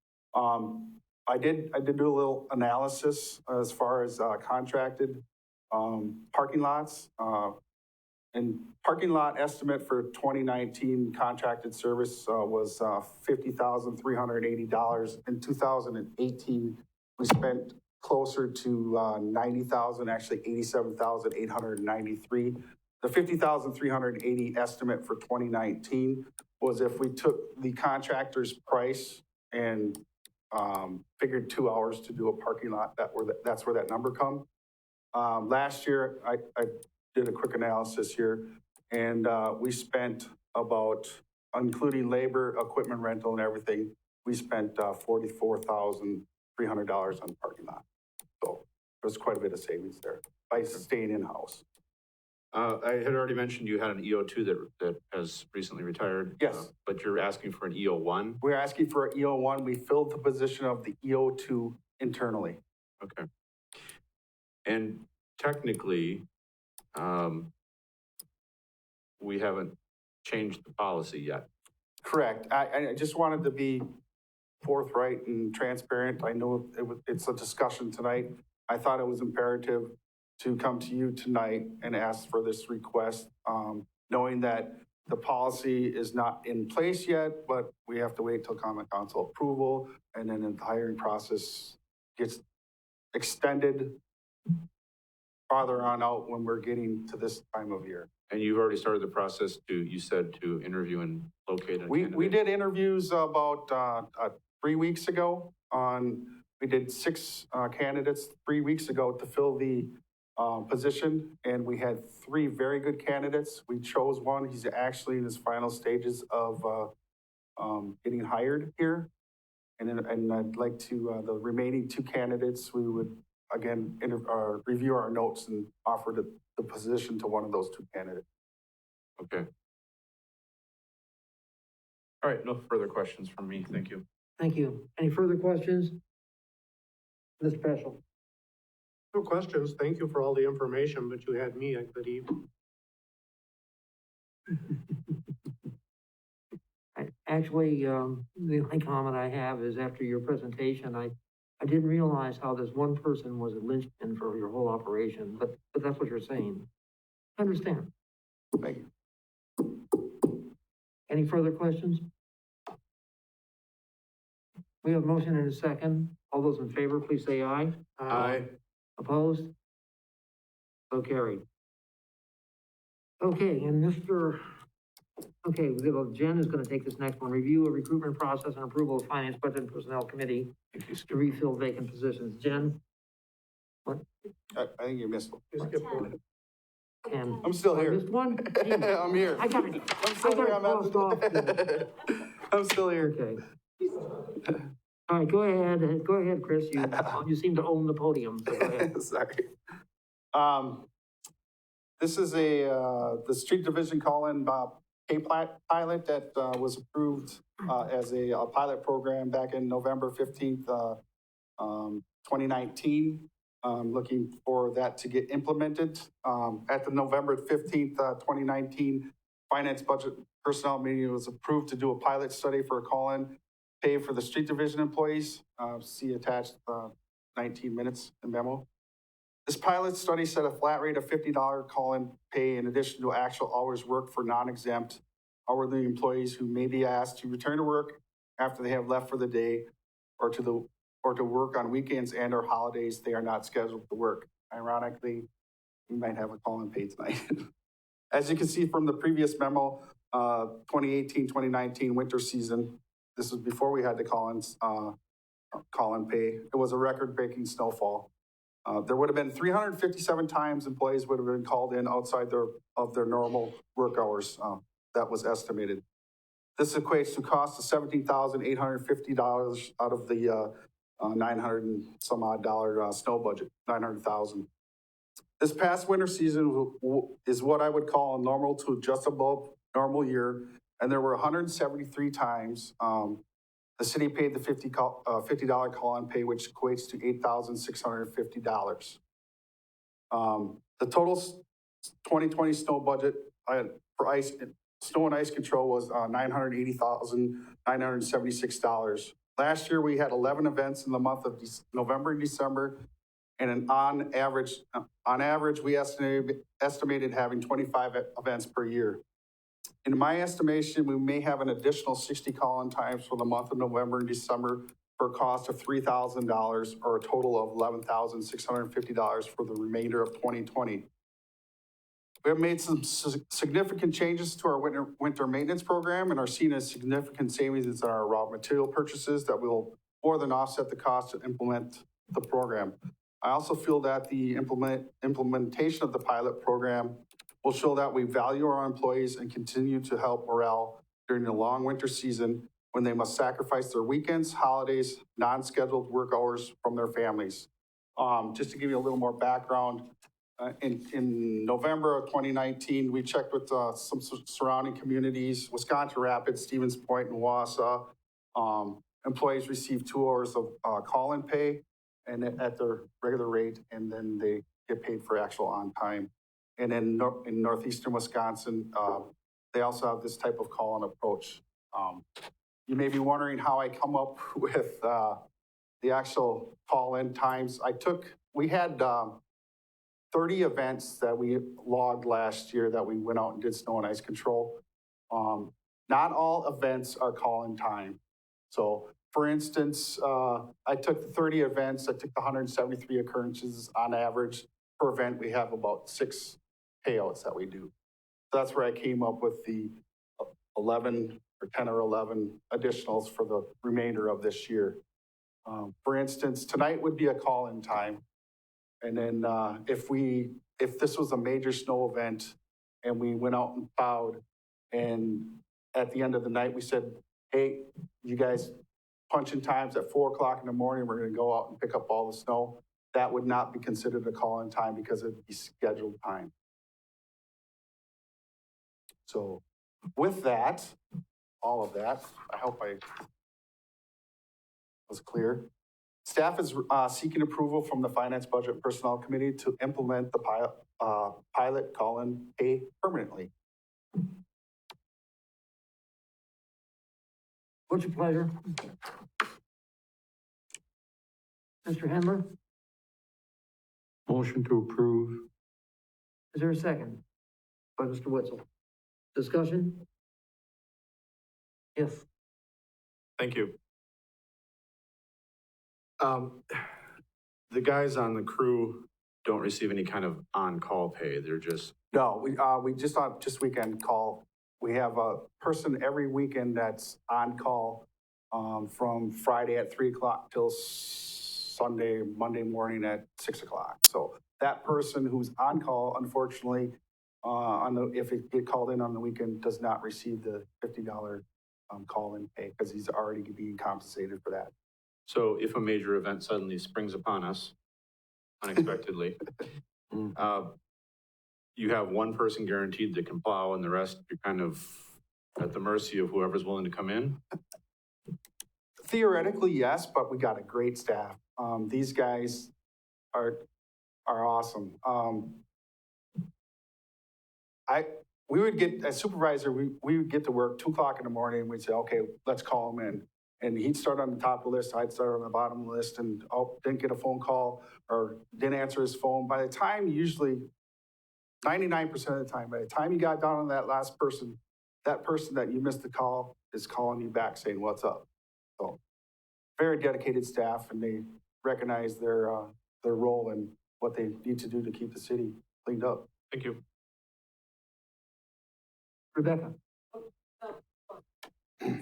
I did do a little analysis as far as contracted parking lots. And parking lot estimate for 2019 contracted service was $50,380. In 2018, we spent closer to 90,000, actually 87,893. The 50,380 estimate for 2019 was if we took the contractor's price and figured 2 hours to do a parking lot, that's where that number comes. Last year, I did a quick analysis here, and we spent about, including labor, equipment rental and everything, we spent $44,300 on parking lot. So there's quite a bit of savings there by staying in-house. I had already mentioned you had an EO2 that has recently retired. Yes. But you're asking for an EO1? We're asking for an EO1. We filled the position of the EO2 internally. Okay. And technically, we haven't changed the policy yet. Correct. I just wanted to be forthright and transparent. I know it's a discussion tonight. I thought it was imperative to come to you tonight and ask for this request, knowing that the policy is not in place yet, but we have to wait till common council approval, and then the hiring process gets extended farther on out when we're getting to this time of year. And you've already started the process you said to interview and locate a candidate? We did interviews about 3 weeks ago. We did 6 candidates 3 weeks ago to fill the position, and we had 3 very good candidates. We chose one. He's actually in his final stages of getting hired here. And I'd like to, the remaining 2 candidates, we would again review our notes and offer the position to one of those 2 candidates. Okay. All right, no further questions from me. Thank you. Thank you. Any further questions? Mr. Peschel. No questions. Thank you for all the information, but you had me at good evening. Actually, the only comment I have is after your presentation, I didn't realize how this one person was a linchpin for your whole operation, but that's what you're saying. I understand. Thank you. Any further questions? We have a motion and a second. All those in favor, please say aye. Aye. Opposed? So carried. Okay, and Jen is gonna take this next one. Review a recruitment process and approval of Finance, Budget, and Personnel Committee to refill vacant positions. Jen? What? I think you missed one. You skipped one. And I'm still here. Missed one? I'm here. I got it. I'm still here. crossed off. I'm still here. Okay. All right, go ahead, Chris. You seem to own the podium, so go ahead. Sorry. This is the street division call-in pay pilot that was approved as a pilot program back in November 15th, 2019. Looking for that to get implemented. At the November 15th, 2019 Finance Budget Personnel meeting, it was approved to do a pilot study for a call-in pay for the street division employees. See attached 19 minutes in memo. This pilot study set a flat rate of $50 call-in pay in addition to actual hours worked for non-exempt hourly employees who may be asked to return to work after they have left for the day or to work on weekends and or holidays they are not scheduled to work. Ironically, we might have a call-in pay tonight. As you can see from the previous memo, 2018, 2019 winter season, this was before we had the call-in pay. It was a record-breaking snowfall. There would have been 357 times employees would have been called in outside of their normal work hours. That was estimated. This equates to cost of $17,850 out of the 900 and some odd dollar snow budget, 900,000. This past winter season is what I would call a normal to just above normal year, and there were 173 times the city paid the $50 call-in pay, which equates to $8,650. The total 2020 snow budget for snow and ice control was $980,976. Last year, we had 11 events in the month of November and December, and on average, we estimated having 25 events per year. In my estimation, we may have an additional 60 call-in times for the month of November and December for a cost of $3,000, or a total of $11,650 for the remainder of 2020. We have made some significant changes to our winter maintenance program and are seeing a significant savings in our raw material purchases that will more than offset the cost to implement the program. I also feel that the implementation of the pilot program will show that we value our employees and continue to help morale during the long winter season when they must sacrifice their weekends, holidays, non-scheduled work hours from their families. Just to give you a little more background, in November of 2019, we checked with some surrounding communities, Wisconsin Rapids, Stevens Point, and Wausau. Employees received 2 hours of call-in pay and at their regular rate, and then they get paid for actual on time. And in northeastern Wisconsin, they also have this type of call-in approach. You may be wondering how I come up with the actual call-in times. We had 30 events that we logged last year that we went out and did snow and ice control. Not all events are call-in time. So for instance, I took the 30 events, I took the 173 occurrences on average. Per event, we have about 6 payouts that we do. So that's where I came up with the 11 or 10 or 11 additionals for the remainder of this year. For instance, tonight would be a call-in time. And then if this was a major snow event and we went out and plowed, and at the end of the night we said, hey, you guys punch in times at 4 o'clock in the morning, we're gonna go out and pick up all the snow, that would not be considered a call-in time because it'd be scheduled time. So with that, all of that, I hope I was clear. Staff is seeking approval from the Finance, Budget, and Personnel Committee to implement the pilot call-in pay permanently. What's your pleasure? Mr. Hendler, Motion to approve. is there a second? By Mr. Witzel. Discussion? Yes. Thank you. The guys on the crew don't receive any kind of on-call pay. They're just, No, we just on just weekend call. We have a person every weekend that's on call from Friday at 3 o'clock till Monday morning at 6 o'clock. So that person who's on call, unfortunately, if it get called in on the weekend, does not receive the $50 call-in pay because he's already being compensated for that. so if a major event suddenly springs upon us unexpectedly, you have one person guaranteed that can plow and the rest you're kind of at the mercy of whoever's willing to come in? Theoretically, yes, but we got a great staff. These guys are awesome. We would get, as supervisor, we would get to work 2 o'clock in the morning and we'd say, okay, let's call him in. And he'd start on the top of the list, I'd start on the bottom of the list, and didn't get a phone call or didn't answer his phone. By the time, usually 99% of the time, by the time you got down on that last person, that person that you missed the call is calling you back saying, what's up? So very dedicated staff, and they recognize their role and what they need to do to keep the city cleaned up. Thank you. Rebecca?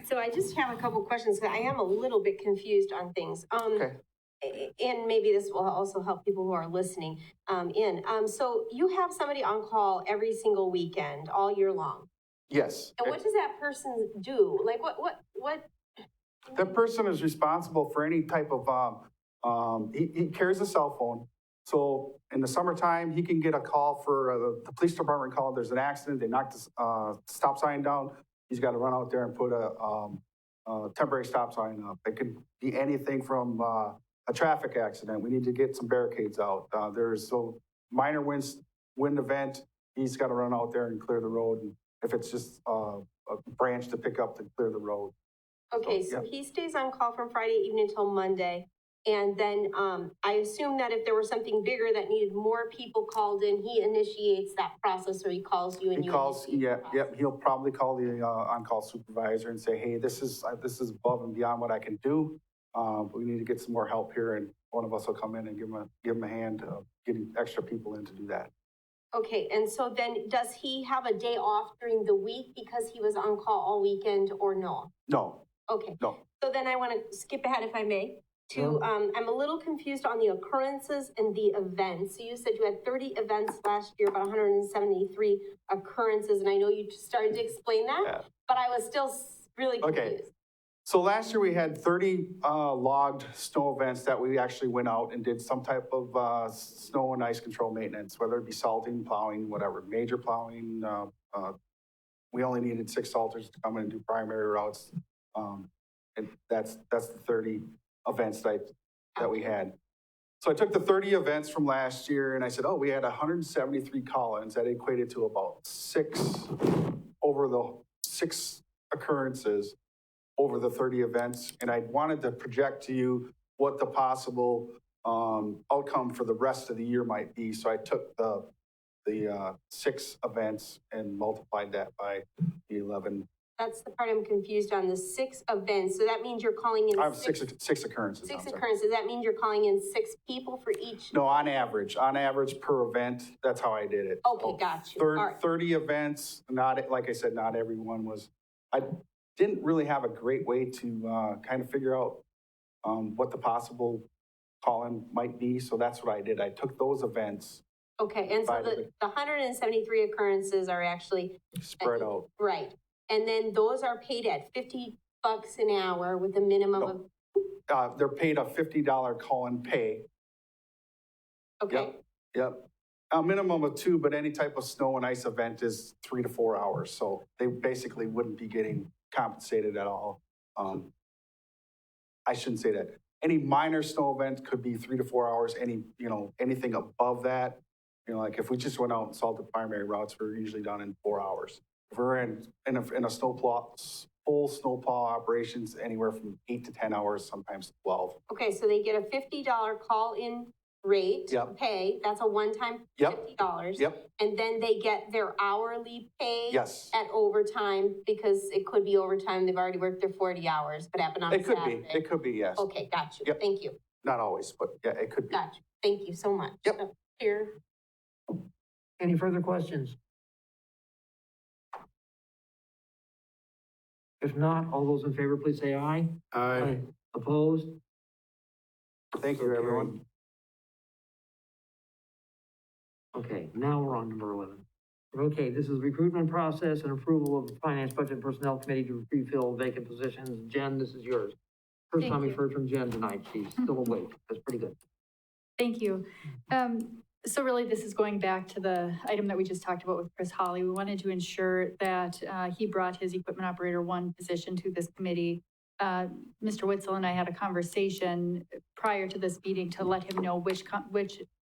So I just have a couple questions, 'cause I am a little bit confused on things. Okay. And maybe this will also help people who are listening, so you have somebody on call every single weekend, all year long. Yes. And what does that person do? Like, what? That person is responsible for any type of, he carries a cell phone. So in the summertime, he can get a call for, the police department called, there's an accident, they knocked the, stop sign down. He's got to run out there and put a temporary stop sign up. It could be anything from, a traffic accident. We need to get some barricades out. There's so minor wind event, he's got to run out there and clear the road. And if it's just, a branch to pick up to clear the road. Okay, so he stays on call from Friday evening until Monday. And then, I assume that if there was something bigger that needed more people called in, he initiates that process, or he calls you and He you calls, initiate the yeah, process. he'll probably call the, on-call supervisor and say, hey, this is above and beyond what I can do. We need to get some more help here, and one of us will come in and give him a hand, getting extra people in to do that. Okay, and so then does he have a day off during the week because he was on call all weekend, or no? No, Okay. no. So then I want to skip ahead, if I may, to, I'm a little confused on the occurrences and the events. So you said you had 30 events last year, about 173 occurrences, and I know you started to explain that, Yeah. but I was still really confused. Okay. So last year we had 30 logged snow events that we actually went out and did some type of snow and ice control maintenance, whether it be salting, plowing, whatever, major plowing. We only needed 6 salters to come in and do primary routes. And that's the 30 events that we had. So I took the 30 events from last year and I said, oh, we had 173 call-ins. That equated to about 6 occurrences over the 30 events. And I wanted to project to you what the possible outcome for the rest of the year might be. So I took the 6 events and multiplied that by the 11. That's the part I'm confused on, the 6 events. So that means you're calling in I have six occurrences. 6 I'm sorry. occurrences. That means you're calling in 6 people for each? No, on average per event, that's how I did it. Okay, So got you. All right. 30 events, not, like I said, not everyone was, I didn't really have a great way to kind of figure out what the possible call-in might be, so that's what I did. I took those events. Okay, and so the 173 occurrences are actually Spread out. Right. And then those are paid at $50 an hour with a minimum of, They're paid a $50 call-in pay. okay? Yep. A minimum of 2, but any type of snow and ice event is 3 to 4 hours. So they basically wouldn't be getting compensated at all. I shouldn't say that. Any minor snow event could be 3 to 4 hours. Anything above that, like if we just went out and salted primary routes, we're usually done in 4 hours. If we're in a full snowplow operations, anywhere from 8 to 10 hours, sometimes 12. Okay, so they get a $50 call-in rate Yep. pay. That's a one-time Yep. $50. Yep. And then they get their hourly pay Yes. at overtime, because it could be overtime. They've already worked their 40 hours, but happened on a It could Saturday. be. It could be, yes. Okay, got you. Yep. Thank you. Not always, but yeah, it could be. Got you. Thank you so much. Yep. Here. Any further questions? If not, all those in favor, please say aye. Aye. Opposed? Thank you, everyone. Okay, now we're on number 11. Okay, this is recruitment process and approval of the Finance, Budget, and Personnel Committee to refill vacant positions. Jen, this is yours. First Thank time we've you. heard from Jen tonight. She's still awake. That's pretty good. Thank you. So really, this is going back to the item that we just talked about with Chris Hawley. We wanted to ensure that he brought his equipment operator 1 position to this committee. Mr. Witzel and I had a conversation prior to this meeting to let him know which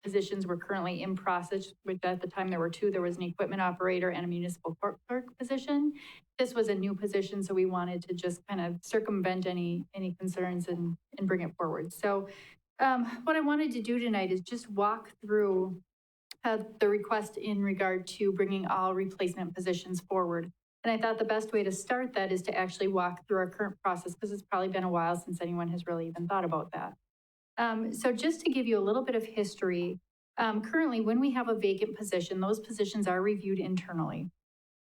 positions were currently in process, which at the time there were 2. There was an equipment operator and a municipal court clerk position. This was a new position, so we wanted to just kind of circumvent any concerns and bring it forward. So what I wanted to do tonight is just walk through the request in regard to bringing all replacement positions forward. And I thought the best way to start that is to actually walk through our current process, because it's probably been a while since anyone has really even thought about that. So just to give you a little bit of history, currently when we have a vacant position, those positions are reviewed internally.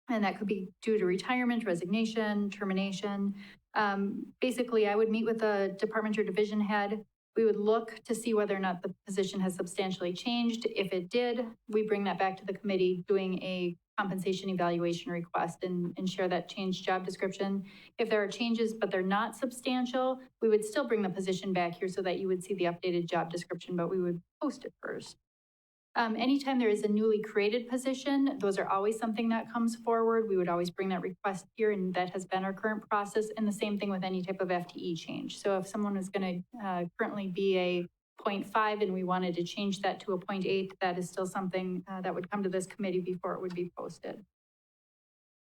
And that could be due to retirement, resignation, termination. Basically, I would meet with the department or division head. We would look to see whether or not the position has substantially changed. If it did, we bring that back to the committee, doing a compensation evaluation request and share that changed job description. If there are changes, but they're not substantial, we would still bring the position back here so that you would see the updated job description, but we would post it first. Anytime there is a newly created position, those are always something that comes forward. We would always bring that request here, and that has been our current process. And the same thing with any type of FTE change. So if someone was going to currently be a 0.5 and we wanted to change that to a 0.8, that is still something that would come to this committee before it would be posted.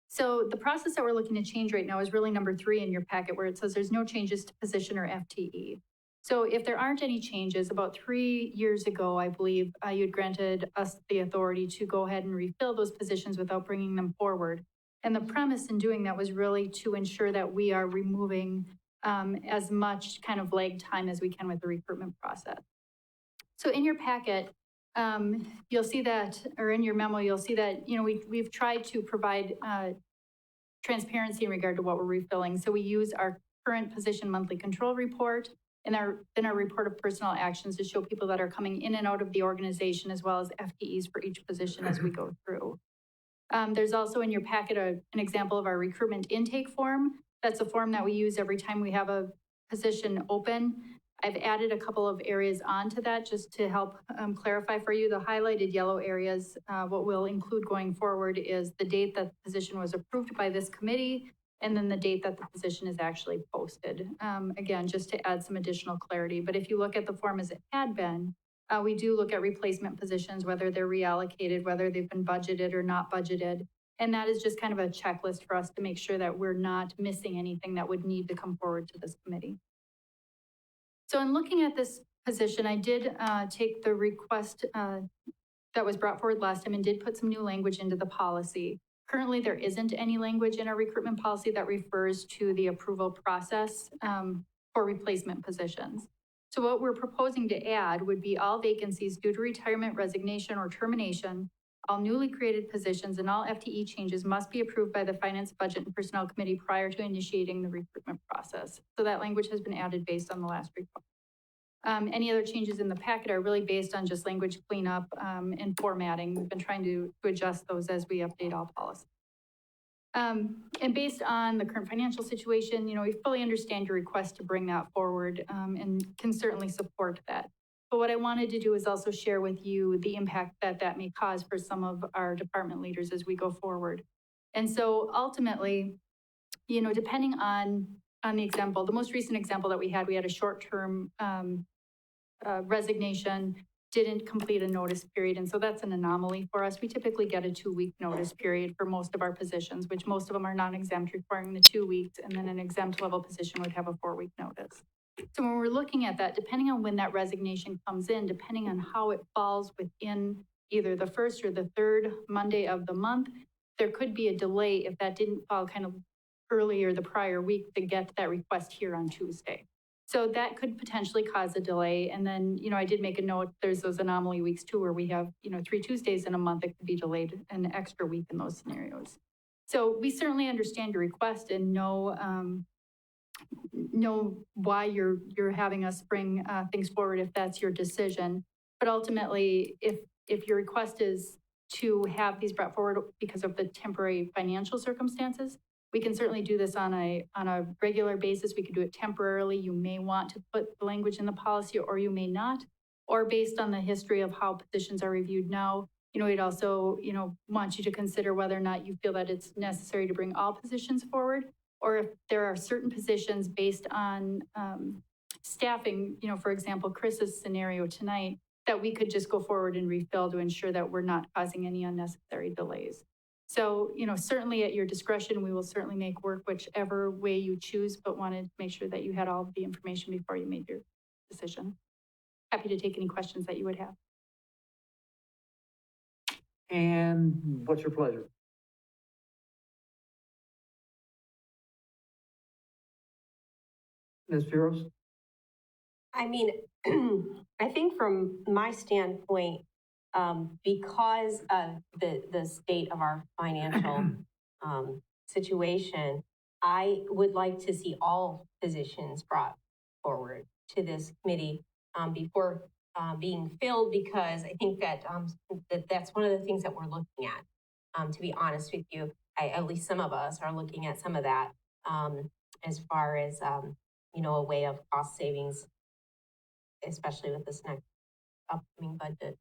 So the process that we're looking to change right now is really number 3 in your packet, where it says there's no changes to position or FTE. So if there aren't any changes, about 3 years ago, I believe, you had granted us the authority to go ahead and refill those positions without bringing them forward. And the premise in doing that was really to ensure that we are removing as much kind of lag time as we can with the recruitment process. So in your packet, you'll see that, or in your memo, you'll see that, you know, we've tried to provide transparency in regard to what we're refilling. So we use our current position monthly control report and then our report of personnel actions to show people that are coming in and out of the organization, as well as FTEs for each position as we go through. There's also in your packet an example of our recruitment intake form. That's a form that we use every time we have a position open. I've added a couple of areas onto that just to help clarify for you. The highlighted yellow areas, what we'll include going forward is the date that the position was approved by this committee, and then the date that the position is actually posted. Again, just to add some additional clarity. But if you look at the form as it had been, we do look at replacement positions, whether they're reallocated, whether they've been budgeted or not budgeted. And that is just kind of a checklist for us to make sure that we're not missing anything that would need to come forward to this committee. So in looking at this position, I did take the request that was brought forward last time and did put some new language into the policy. Currently, there isn't any language in our recruitment policy that refers to the approval process for replacement positions. So what we're proposing to add would be all vacancies due to retirement, resignation, or termination, all newly created positions, and all FTE changes must be approved by the Finance, Budget, and Personnel Committee prior to initiating the recruitment process. So that language has been added based on the last report. Any other changes in the packet are really based on just language cleanup and formatting. We've been trying to adjust those as we update all policies. And based on the current financial situation, you know, we fully understand your request to bring that forward and can certainly support that. But what I wanted to do is also share with you the impact that that may cause for some of our department leaders as we go forward. And so ultimately, you know, depending on the example, the most recent example that we had a short-term resignation, didn't complete a notice period. And so that's an anomaly for us. We typically get a 2-week notice period for most of our positions, which most of them are non-exempt, requiring the 2 weeks, and then an exempt level position would have a 4-week notice. So when we're looking at that, depending on when that resignation comes in, depending on how it falls within either the first or the third Monday of the month, there could be a delay if that didn't fall kind of earlier the prior week to get that request here on Tuesday. So that could potentially cause a delay. And then, you know, I did make a note, there's those anomaly weeks too, where we have, you know, 3 Tuesdays in a month that could be delayed an extra week in those scenarios. So we certainly understand your request and know why you're having us bring things forward if that's your decision. But ultimately, if your request is to have these brought forward because of the temporary financial circumstances, we can certainly do this on a regular basis. We could do it temporarily. You may want to put the language in the policy, or you may not. Or based on the history of how positions are reviewed now, you know, we'd also, you know, want you to consider whether or not you feel that it's necessary to bring all positions forward, or if there are certain positions based on staffing, you know, for example, Chris's scenario tonight, that we could just go forward and refill to ensure that we're not causing any unnecessary delays. So, you know, certainly at your discretion, we will certainly make work whichever way you choose, but wanted to make sure that you had all of the information before you made your decision. Happy to take any questions that you would have. And what's your pleasure? Ms. Piros? I mean, I think from my standpoint, because of the state of our financial situation, I would like to see all positions brought forward to this committee before being filled, because I think that, that's one of the things that we're looking at. To be honest with you, at least some of us are looking at some of that as far as, a way of cost savings, especially with this next upcoming budget.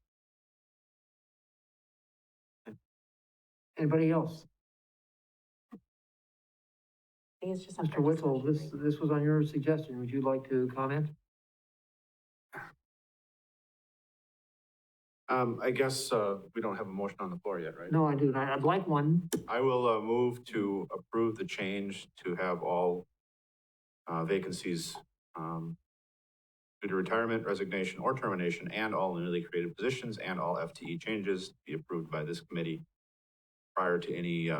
Anybody else? I think it's just up Mr. for Whittle, discussion, right? this was on your suggestion. Would you like to comment? I guess, we don't have a motion on the floor yet, right? No, I do not. I'd like one. I will, move to approve the change to have all, vacancies, due to retirement, resignation, or termination, and all newly created positions and all FTE changes be approved by this committee prior to any,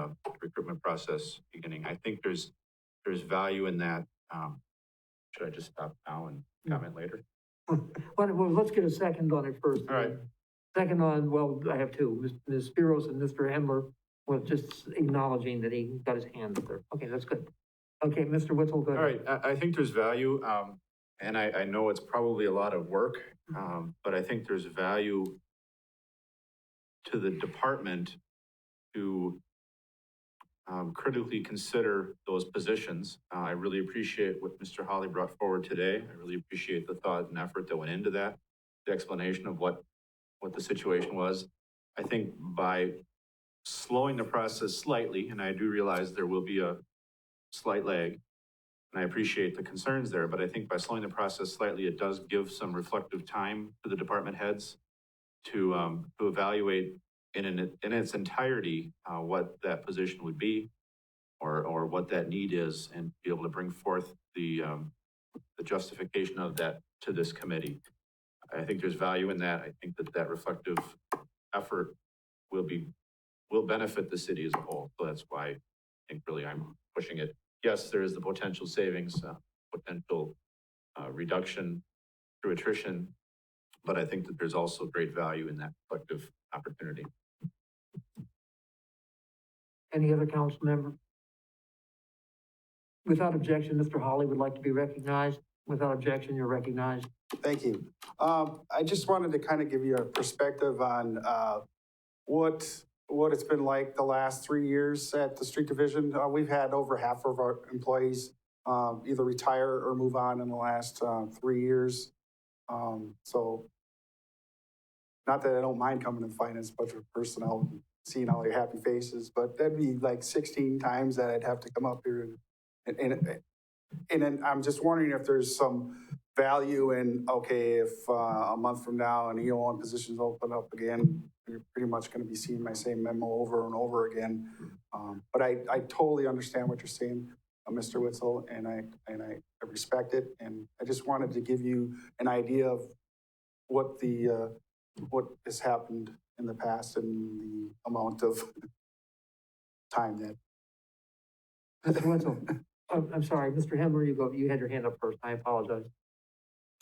recruitment process beginning. I think there's value in that. Should I just stop now and comment later? Well, let's get a second on it first. All right. Second on, well, I have two, Ms. Spiros and Mr. Hemler, well, just acknowledging that he got his hand up there. Okay, that's good. Okay, Mr. Whittle, go All ahead. right, I think there's value, and I know it's probably a lot of work, but I think there's value to the department to critically consider those positions. I really appreciate what Mr. Holly brought forward today. I really appreciate the thought and effort that went into that, the explanation of what the situation was. I think by slowing the process slightly, and I do realize there will be a slight lag, and I appreciate the concerns there, but I think by slowing the process slightly, it does give some reflective time to the department heads to evaluate in its entirety what that position would be, or what that need is, and be able to bring forth the justification of that to this committee. I think there's value in that. I think that reflective effort will benefit the city as a whole. So that's why I think really I'm pushing it. Yes, there is the potential savings, potential reduction through attrition, but I think that there's also great value in that collective opportunity. Any other council member? Without objection, Mr. Holly would like to be recognized. Without objection, you're recognized. Thank you. I just wanted to kind of give you a perspective on what it's been like the last 3 years at the street division. We've had over half of our employees either retire or move on in the last 3 years. So not that I don't mind coming to finance budget personnel and seeing all your happy faces, but that'd be like 16 times that I'd have to come up here and then I'm just wondering if there's some value in, okay, if a month from now an EO1 position's open up again, you're pretty much going to be seeing my same memo over and over again. But I totally understand what you're saying, Mr. Witzel, and I respect it. And I just wanted to give you an idea of what has happened in the past and the amount of time that. Mr. Wetzel, I'm sorry, Mr. Hemler, you had your hand up first. I apologize.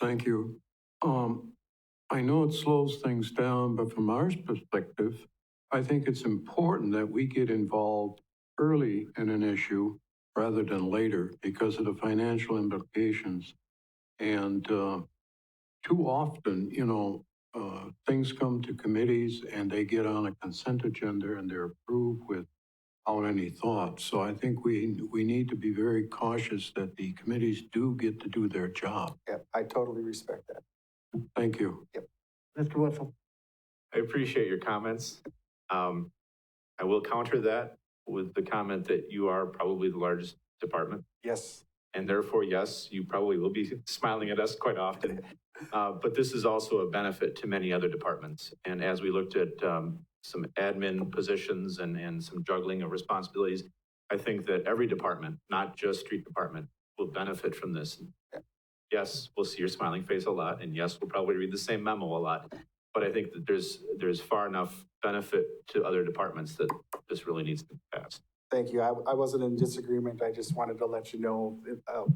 Thank you. I know it slows things down, but from our perspective, I think it's important that we get involved early in an issue rather than later because of the financial implications. And too often, things come to committees and they get on a consent agenda and they're approved without any thought. So I think we need to be very cautious that the committees do get to do their job. Yeah, I totally respect that. Thank you. Yep. Mr. Wetzel. I appreciate your comments. I will counter that with the comment that you are probably the largest department. Yes. And therefore, yes, you probably will be smiling at us quite often. But this is also a benefit to many other departments. And as we looked at some admin positions and some juggling of responsibilities, I think that every department, not just street department, will benefit from this. Yes, we'll see your smiling face a lot, and yes, we'll probably read the same memo a lot. But I think that there's far enough benefit to other departments that this really needs to pass. Thank you. I wasn't in disagreement. I just wanted to let you know how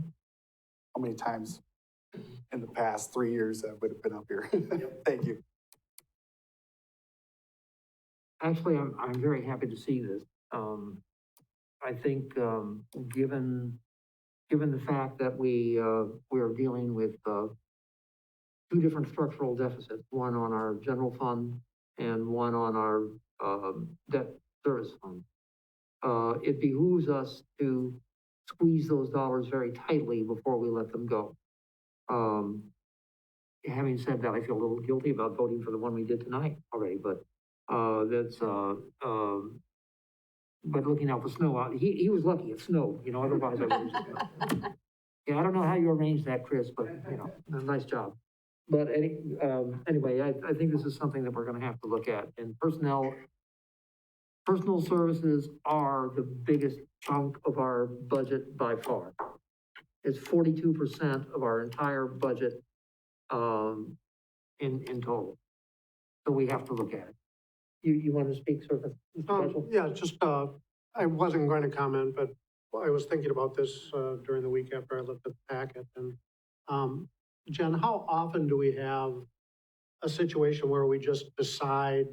many times in the past 3 years I would have been up here. Thank you. Actually, I'm very happy to see this. I think, given the fact that we're dealing with, two different structural deficits, one on our general fund and one on our, debt service fund. It behooves us to squeeze those dollars very tightly before we let them go. Having said that, I feel a little guilty about voting for the one we did tonight already, but, but looking out for snow out, he was lucky it snowed, you know, otherwise I would have. Yeah, I don't know how you arranged that, Chris, but, you know, nice job. But anyway, I think this is something that we're gonna have to look at, and personal services are the biggest chunk of our budget by far. It's 42% of our entire budget, in total. So we have to look at it. You want to speak, sir? Yeah, just, I wasn't going to comment, but I was thinking about this, during the week after I looked at the packet. And, Jen, how often do we have a situation where we just decide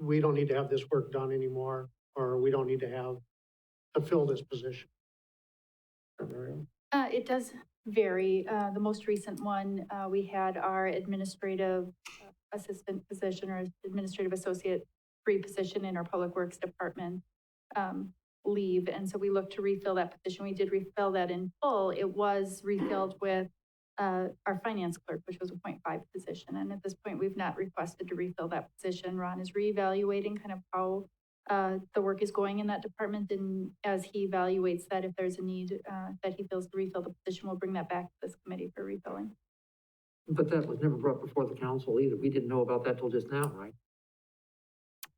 we don't need to have this work done anymore, or we don't need to fill this position? It does vary. The most recent one, we had our administrative assistant position or administrative associate free position in our public works department leave. And so we looked to refill that position. We did refill that in full. It was refilled with our finance clerk, which was a 0.5 position. And at this point, we've not requested to refill that position. Ron is reevaluating kind of how the work is going in that department. And as he evaluates that, if there's a need that he feels to refill the position, we'll bring that back to this committee for refilling. But that was never brought before the council either. We didn't know about that till just now, right?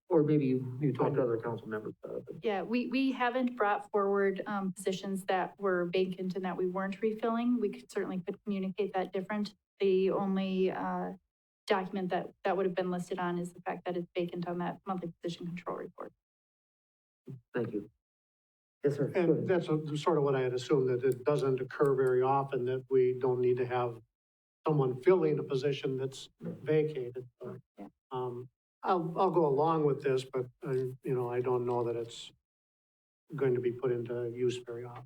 Or maybe you talked to other council members about it. Yeah, we haven't brought forward positions that were vacant and that we weren't refilling. We certainly could communicate that different. The only document that would have been listed on is the fact that it's vacant on that monthly position control report. Thank you. Yes, sir. And that's sort of what I had assumed, that it doesn't occur very often that we don't need to have someone filling a position that's vacated. So, yeah. I'll go along with this, but I don't know that it's going to be put into use very often.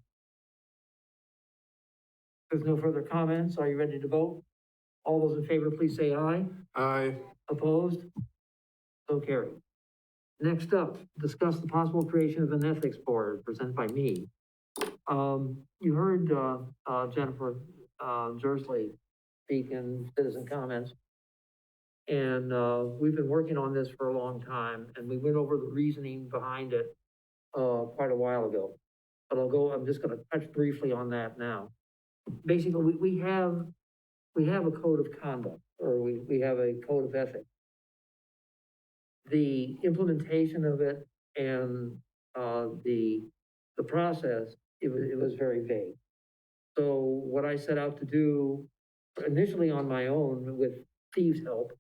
There's no further comments. Are you ready to vote? All those in favor, please say aye. Aye. Opposed? So carried. Next up, discuss the possible creation of an ethics board presented by me. You heard Jennifer Jersley speak in citizen comments. And we've been working on this for a long time, and we went over the reasoning behind it quite a while ago. But I'm just gonna touch briefly on that now. Basically, we have a code of conduct, or we have a code of ethics. The implementation of it and the process, it was very vague. So what I set out to do initially on my own with Steve's help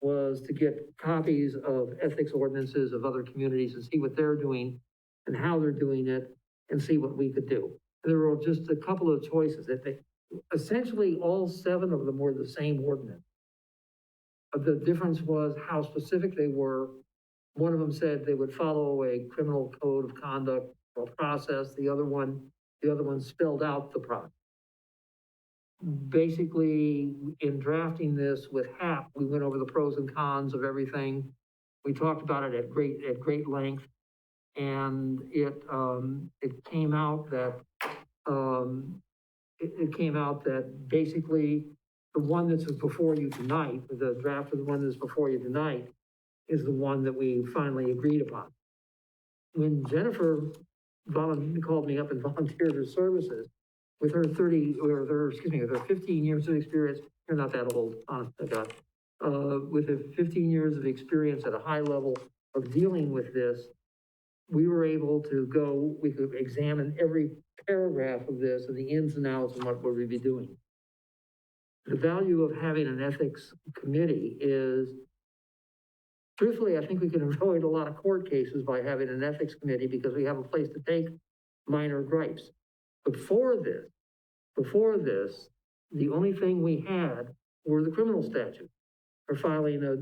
was to get copies of ethics ordinances of other communities and see what they're doing and how they're doing it and see what we could do. And there were just a couple of choices that essentially all 7 of them were the same ordinance. But the difference was how specific they were. One of them said they would follow a criminal code of conduct or process. The other one spelled out the process. Basically, in drafting this with HAP, we went over the pros and cons of everything. We talked about it at great length, and it came out that basically the one that's before you tonight, the draft of the one that's before you tonight, is the one that we finally agreed upon. When Jennifer called me up and volunteered her services, with her 15 years of experience, you're not that old, honest to God, with her 15 years of experience at a high level of dealing with this, we were able to we could examine every paragraph of this and the ins and outs and what we'd be doing. The value of having an ethics committee is, truthfully, I think we can avoid a lot of court cases by having an ethics committee because we have a place to take minor gripes. Before this, the only thing we had were the criminal statutes for filing a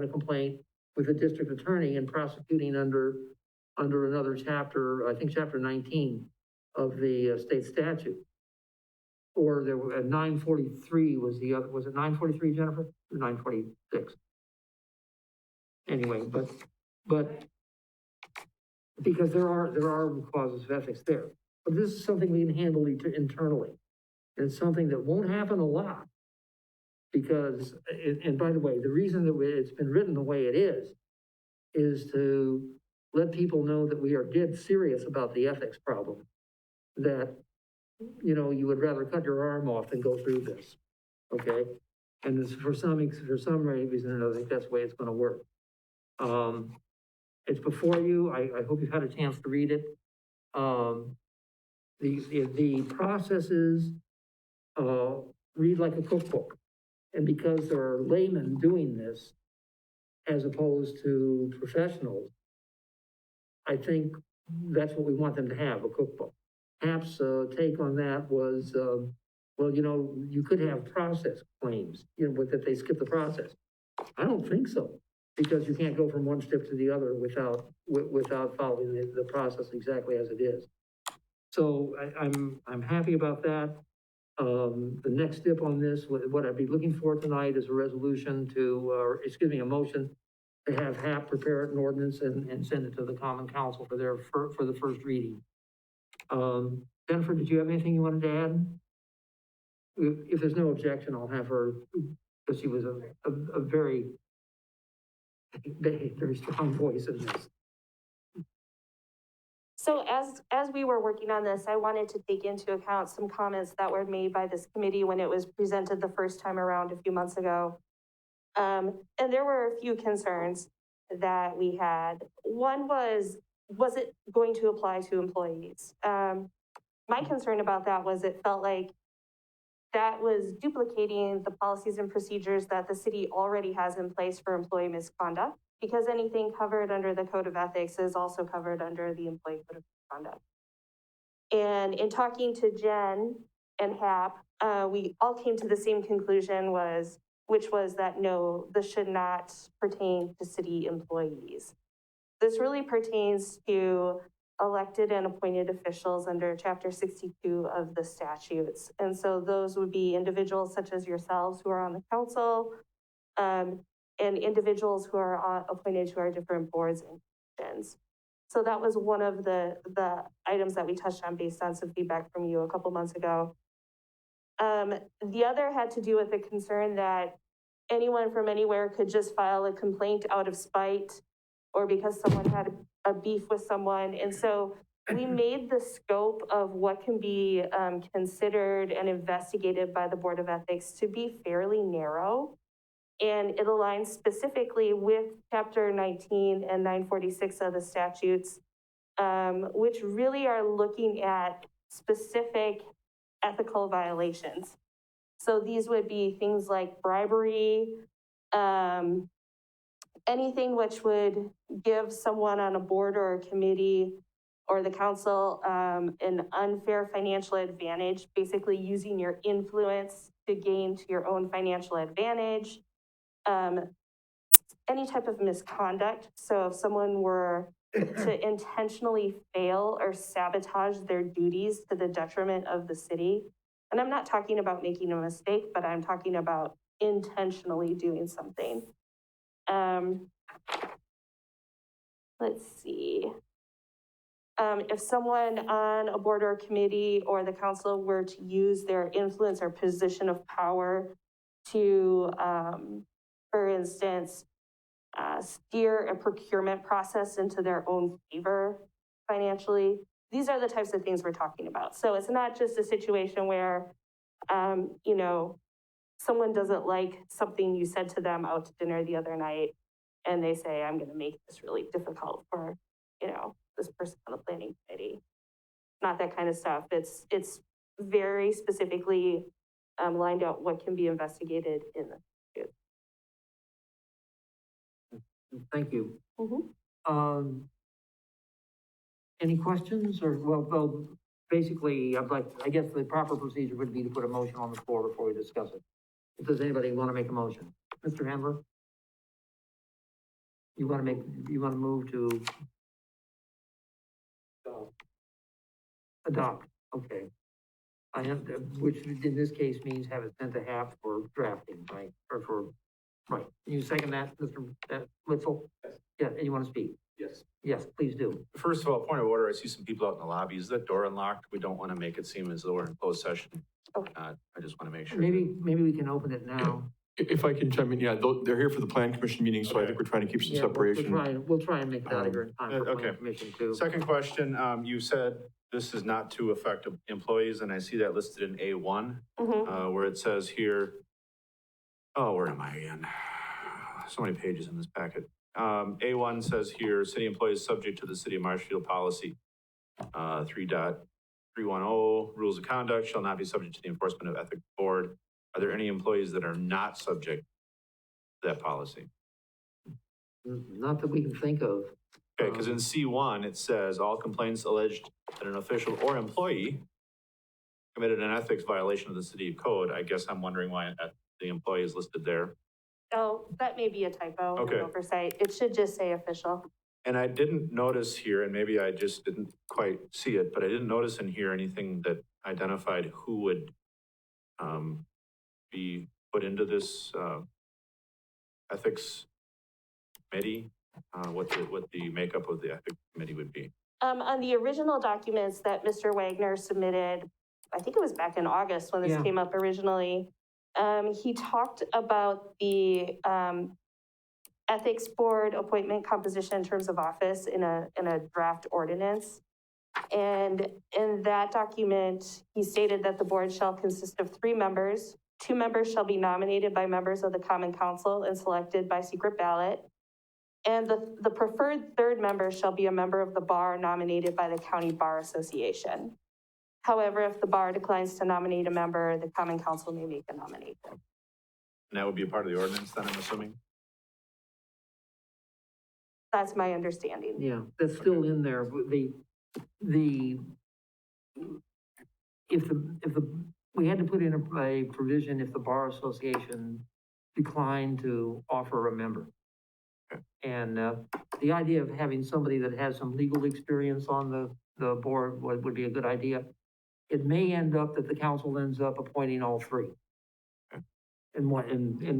complaint with the district attorney and prosecuting under under another chapter, I think chapter 19 of the state statute. Or there were, 943 was the other, was it 943, Jennifer? Or 946? Anyway, but because there are clauses of ethics there. But this is something we can handle internally. And it's something that won't happen a lot. Because, and by the way, the reason that it's been written the way it is to let people know that we are dead serious about the ethics problem. That, you know, you would rather cut your arm off than go through this, okay? And this, for some reason, I think that's the way it's gonna work. It's before you, I hope you've had a chance to read it. The processes, read like a cookbook. And because there are laymen doing this, as opposed to professionals, I think that's what we want them to have, a cookbook. Haps' take on that was, well, you know, you could have process claims, you know, that they skip the process. I don't think so, because you can't go from one step to the other without following the process exactly as it is. So I'm happy about that. The next step on this, what I'd be looking for tonight is a resolution a motion to have HAP prepare an ordinance and send it to the Common Council for the first reading. Jennifer, did you have anything you wanted to add? If there's no objection, I'll have her, because she was a very, very strong voice in this. So as we were working on this, I wanted to take into account some comments that were made by this committee when it was presented the first time around a few months ago. And there were a few concerns that we had. One was it going to apply to employees? My concern about that was it felt like that was duplicating the policies and procedures that the city already has in place for employee misconduct, because anything covered under the Code of Ethics is also covered under the Employee Code of Conduct. And in talking to Jen and HAP, we all came to the same conclusion, which was that no, this should not pertain to city employees. This really pertains to elected and appointed officials under Chapter 62 of the statutes. And so those would be individuals such as yourselves who are on the council, and individuals who are appointed to our different boards and commissions. So that was one of the items that we touched on based on some feedback from you a couple months ago. The other had to do with the concern that anyone from anywhere could just file a complaint out of spite or because someone had a beef with someone. And so we made the scope of what can be considered and investigated by the Board of Ethics to be fairly narrow. And it aligns specifically with Chapter 19 and 946 of the statutes, which really are looking at specific ethical violations. So these would be things like bribery, anything which would give someone on a board or a committee or the council an unfair financial advantage, basically using your influence to gain to your own financial advantage. Any type of misconduct. So if someone were to intentionally fail or sabotage their duties to the detriment of the city, and I'm not talking about making a mistake, but I'm talking about intentionally doing something. Let's see. If someone on a board or committee or the council were to use their influence or position of power to, for instance, steer a procurement process into their own favor financially, these are the types of things we're talking about. So it's not just a situation where, you know, someone doesn't like something you said to them out to dinner the other night, and they say, I'm going to make this really difficult for, you know, this person on the planning committee. Not that kind of stuff. It's very specifically lined out what can be investigated in the statute. Thank you. Mm-hmm. Any questions or, well, basically, I guess the proper procedure would be to put a motion on the floor before we discuss it. Does anybody want to make a motion? Mr. Handler? You want to move to Adopt, okay. I have, which in this case means have it sent to HAP for drafting, right, or for, right. You second that, Mr. Witzel? Yes. Yeah, and you want to speak? Yes. Yes, please do. First of all, point of order, I see some people out in the lobby. Is that door unlocked? We don't want to make it seem as though we're in closed session. Okay. I just want to make sure. Maybe we can open it now. If I can chime in, yeah, they're here for the plan commission meeting, so I think we're trying to keep some Yeah, separation. We'll try and make it out of here in time for Okay. plan commission too. Second question, you said this is not to affect employees, and I see that listed in A1, where it says here, oh, where am I again? So many pages in this packet. A1 says here, city employees subject to the city of Marshfield policy, 3.310, rules of conduct shall not be subject to the enforcement of ethics board. Are there any employees that are not subject to that policy? Not that we can think of. Okay, because in C1, it says all complaints alleged that an official or employee committed an ethics violation of the city code. I guess I'm wondering why the employee is listed there. Oh, that may be a typo, Okay. an oversight. It should just say official. And I didn't notice here, and maybe I just didn't quite see it, but I didn't notice in here anything that identified who would be put into this ethics committee, what the makeup of the ethics committee would be. On the original documents that Mr. Wagner submitted, I think it was back in August when this Yeah. came up originally, he talked about the ethics board appointment composition in terms of office in a draft ordinance. And in that document, he stated that the board shall consist of 3 members. 2 members shall be nominated by members of the Common Council and selected by secret ballot. And the preferred 3rd member shall be a member of the bar nominated by the County Bar Association. However, if the bar declines to nominate a member, the Common Council may make a nomination. And that would be a part of the ordinance then, I'm assuming? That's my understanding. Yeah, that's still in there. We had to put in a provision if the bar association declined to offer a member. Okay. And the idea of having somebody that has some legal experience on the board would be a good idea. It may end up that the council ends up appointing all 3. Okay. And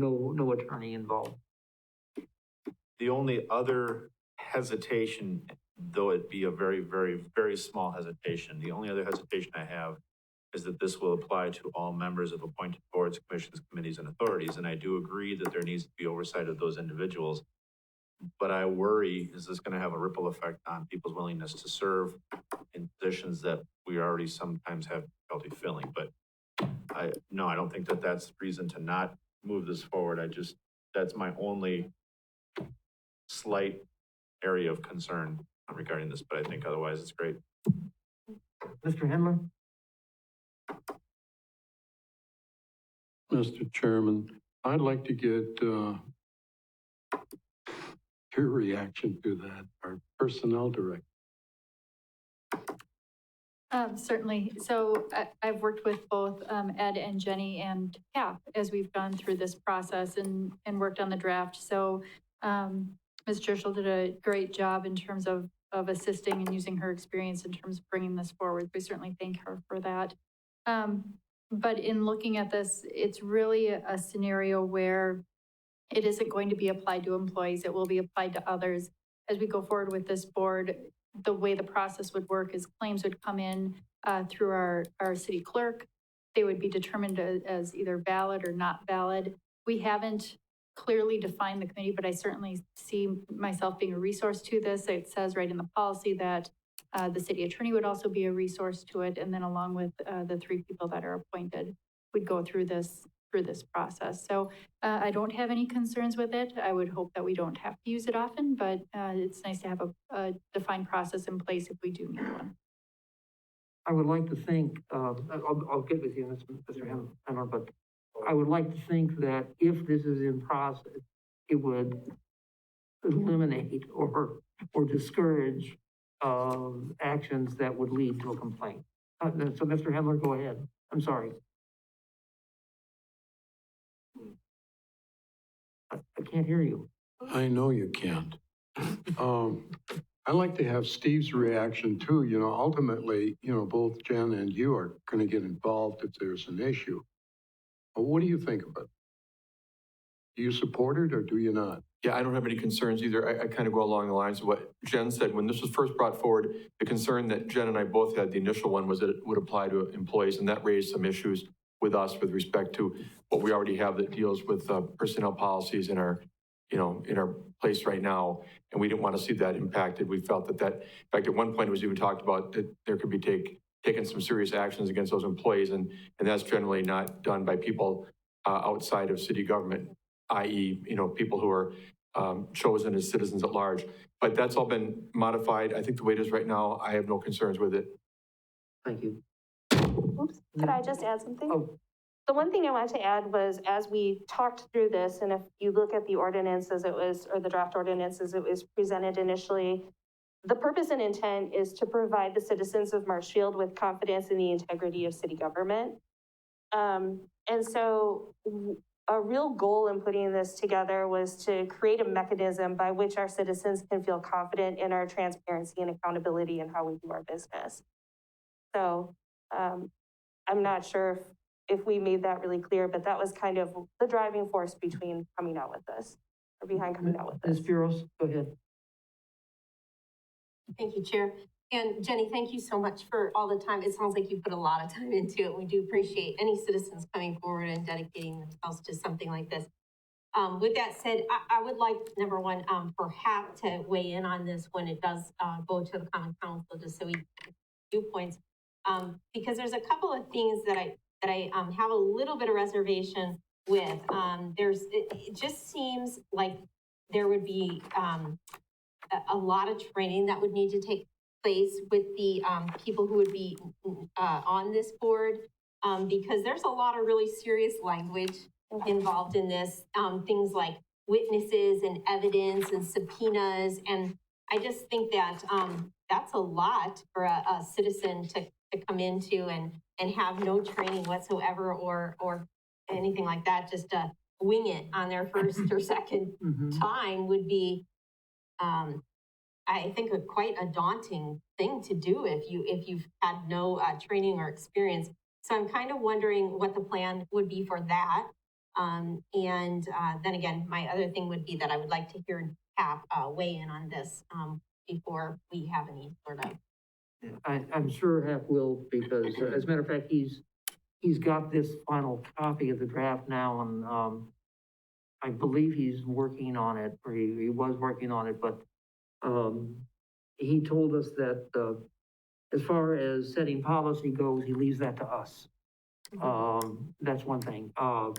no attorney involved. The only other hesitation, though it be a very, very, very small hesitation, the only other hesitation I have is that this will apply to all members of appointed boards, commissions, committees, and authorities. And I do agree that there needs to be oversight of those individuals. But I worry, is this going to have a ripple effect on people's willingness to serve in positions that we already sometimes have difficulty filling? But I don't think that that's reason to not move this forward. That's my only slight area of concern regarding this, but I think otherwise it's great. Mr. Hendler? Mr. Chairman, I'd like to get your reaction to that, our personnel director. Certainly. So I've worked with both Ed and Jenny and Cap as we've gone through this process and worked on the draft. So Ms. Churchill did a great job in terms of assisting and using her experience in terms of bringing this forward. We certainly thank her for that. But in looking at this, it's really a scenario where it isn't going to be applied to employees. It will be applied to others. As we go forward with this board, the way the process would work is claims would come in through our city clerk. They would be determined as either valid or not valid. We haven't clearly defined the committee, but I certainly see myself being a resource to this. It says right in the policy that the city attorney would also be a resource to it. And then along with the 3 people that are appointed, we'd go through this process. So I don't have any concerns with it. I would hope that we don't have to use it often, but it's nice to have a defined process in place if we do need one. I would like to think, I'll get with you, Mr. Hendler, but I would like to think that if this is in process, it would eliminate or discourage actions that would lead to a complaint. So Mr. Hendler, go ahead. I'm sorry. I can't hear you. I know you can't. I'd like to have Steve's reaction too. You know, ultimately, you know, both Jen and you are going to get involved if there's an issue. But what do you think of it? Do you support it or do you not? Yeah, I don't have any concerns either. I kind of go along the lines of what Jen said. When this was first brought forward, the concern that Jen and I both had, the initial one, was that it would apply to employees, and that raised some issues with us with respect to what we already have that deals with personnel policies in our, you know, in our place right now. And we didn't want to see that impacted. We felt that, in fact, at one point it was even talked about that there could be taken some serious actions against those employees, and that's generally not done by people outside of city government, i.e., you know, people who are chosen as citizens at large. But that's all been modified. I think the way it is right now, I have no concerns with it. Thank you. Oops, could I just add something? Oh. The one thing I wanted to add was, as we talked through this, and if you look at the ordinance as it was, or the draft ordinance as it was presented initially, the purpose and intent is to provide the citizens of Marshfield with confidence in the integrity of city government. And so a real goal in putting this together was to create a mechanism by which our citizens can feel confident in our transparency and accountability in how we do our business. So I'm not sure if we made that really clear, but that was kind of the driving force between coming out with this, or behind coming out with this. Ms. Buros, go ahead. Thank you, Chair. And Jenny, thank you so much for all the time. It sounds like you put a lot of time into it. We do appreciate any citizens coming forward and dedicating themselves to something like this. With that said, I would like, number one, for HAP to weigh in on this when it does go to the Common Council, just so we viewpoints, because there's a couple of things that I have a little bit of reservation with. It just seems like there would be a lot of training that would need to take place with the people who would be on this board, because there's a lot of really serious language involved in this, things like witnesses and evidence and subpoenas. And I just think that that's a lot for a citizen to come into and have no training whatsoever or anything like that, just to wing it on their first or second time would be, I think, quite a daunting thing to do if you've had no training or experience. So I'm kind of wondering what the plan would be for that. And then again, my other thing would be that I would like to hear HAP weigh in on this before we have any sort of. I'm sure HAP will, because as a matter of fact, he's got this final copy of the draft now, and I believe he's working on it, or he was working on it, but he told us that as far as setting policy goes, he leaves that to us. That's one thing. I'm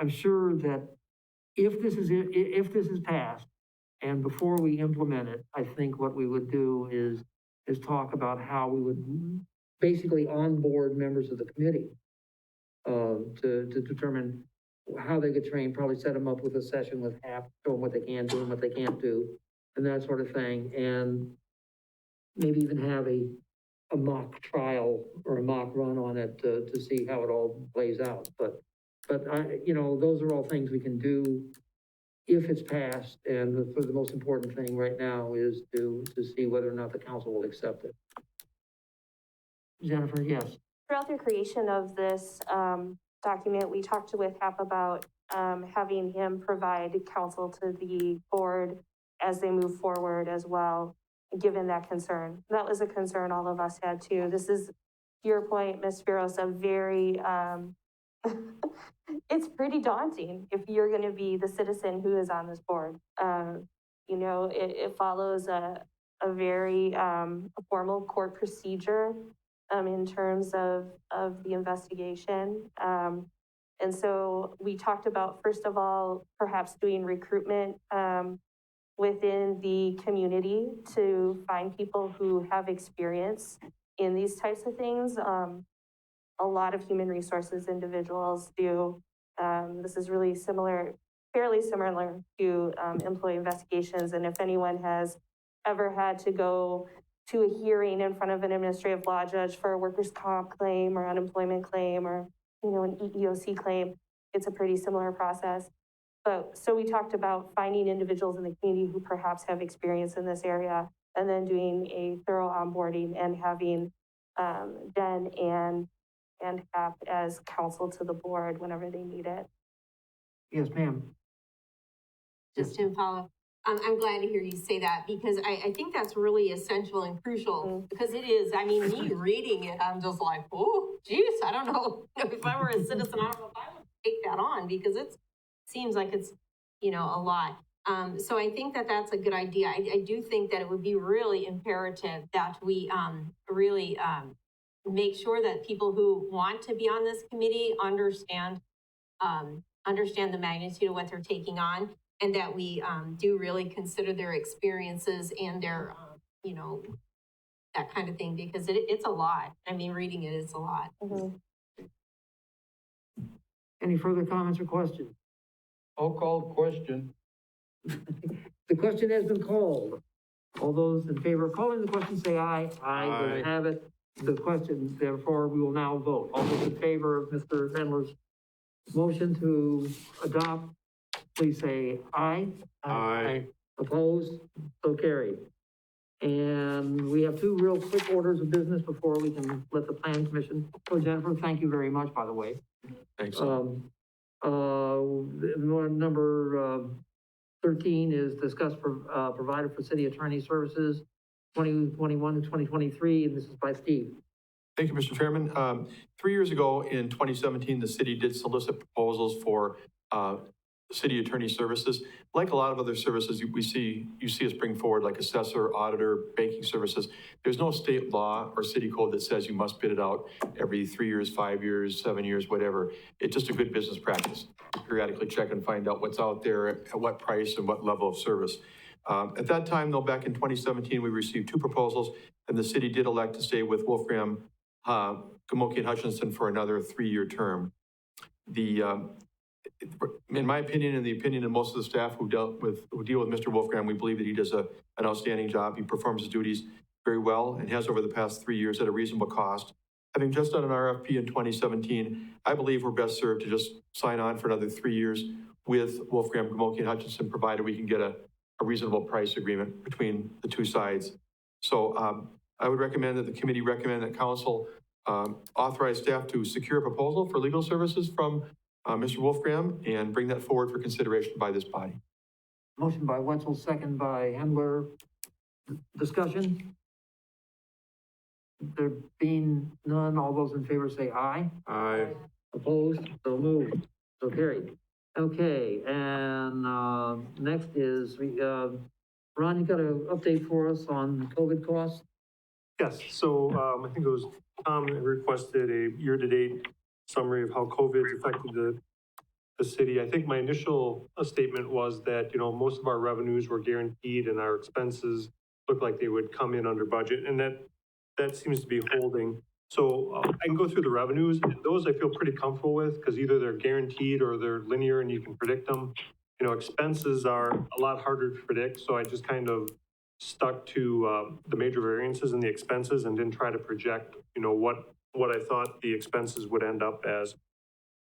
sure that if this is passed, and before we implement it, I think what we would do is talk about how we would basically onboard members of the committee to determine how they get trained, probably set them up with a session with HAP, show them what they can do and what they can't do, and that sort of thing. And maybe even have a mock trial or a mock run on it to see how it all plays out. But those are all things we can do if it's passed. And the most important thing right now is to see whether or not the council will accept it. Jennifer, yes. Throughout the creation of this document, we talked with HAP about having him provide counsel to the board as they move forward as well, given that concern. That was a concern all of us had too. This is, to your point, Ms. Spiros, a very, it's pretty daunting if you're going to be the citizen who is on this board. It follows a very formal court procedure in terms of the investigation. And so we talked about, first of all, perhaps doing recruitment within the community to find people who have experience in these types of things. A lot of human resources individuals do. This is really fairly similar to employee investigations. And if anyone has ever had to go to a hearing in front of an administrative law judge for a workers' comp claim or unemployment claim or, an EEOC claim, it's a pretty similar process. But, so we talked about finding individuals in the community who perhaps have experience in this area, and then doing a thorough onboarding and having Jen and Cap as counsel to the board whenever they need it. Yes, ma'am. Just to follow, I'm glad to hear you say that, because I think that's really essential and crucial, because it is, I mean, me reading it, I'm just like, oh, geez, I don't know. If I were a citizen, I don't know if I would take that on, because it seems like it's, you know, a lot. So I think that that's a good idea. I do think that it would be really imperative that we really make sure that people who want to be on this committee understand the magnitude of what they're taking on, and that we do really consider their experiences and their, you know, that kind of thing, because it's a lot. I mean, reading it is a lot. Mhm. Any further comments or questions? I'll call the question. The question has been called. All those in favor of calling the question, say aye. Aye. They have it. The question, therefore, we will now vote. All those in favor of Mr. Mendler's motion to adopt, please say aye. Aye. Opposed? So carried. And we have two real quick orders of business before we can let the plan commission. So Jennifer, thank you very much, by the way. Thanks. Number 13 is discussed for, provider for city attorney services, 2021 to 2023, and this is by Steve. Thank you, Mr. Chairman. 3 years ago, in 2017, the city did solicit proposals for city attorney services. Like a lot of other services you see us bring forward, like assessor, auditor, banking services, there's no state law or city code that says you must bid it out every 3 years, 5 years, 7 years, whatever. It's just a good business practice. Periodically check and find out what's out there, at what price and what level of service. At that time, though, back in 2017, we received two proposals, and the city did elect to stay with Wolfgram, Gamoki, and Hutchinson for another 3-year term. In my opinion, and the opinion of most of the staff who deal with Mr. Wolfgram, we believe that he does an outstanding job. He performs his duties very well and has over the past 3 years at a reasonable cost. Having just done an RFP in 2017, I believe we're best served to just sign on for another 3 years with Wolfgram, Gamoki, and Hutchinson, provided we can get a reasonable price agreement between the two sides. So I would recommend that the committee recommend that council authorize staff to secure a proposal for legal services from Mr. Wolfgram and bring that forward for consideration by this body. Motion by Wetzel, second by Hendler. Discussion? There being none, all those in favor say aye. Aye. Opposed? So moved. So carried. Okay, and next is, Ron, you got an update for us on COVID costs? Yes, so I think it was Tom that requested a year-to-date summary of how COVID's affected the city. I think my initial statement was that, you know, most of our revenues were guaranteed and our expenses looked like they would come in under budget, and that seems to be holding. So I can go through the revenues. Those I feel pretty comfortable with, because either they're guaranteed or they're linear and you can predict them. You know, expenses are a lot harder to predict, so I just kind of stuck to the major variances in the expenses and didn't try to project, you know, what I thought the expenses would end up as.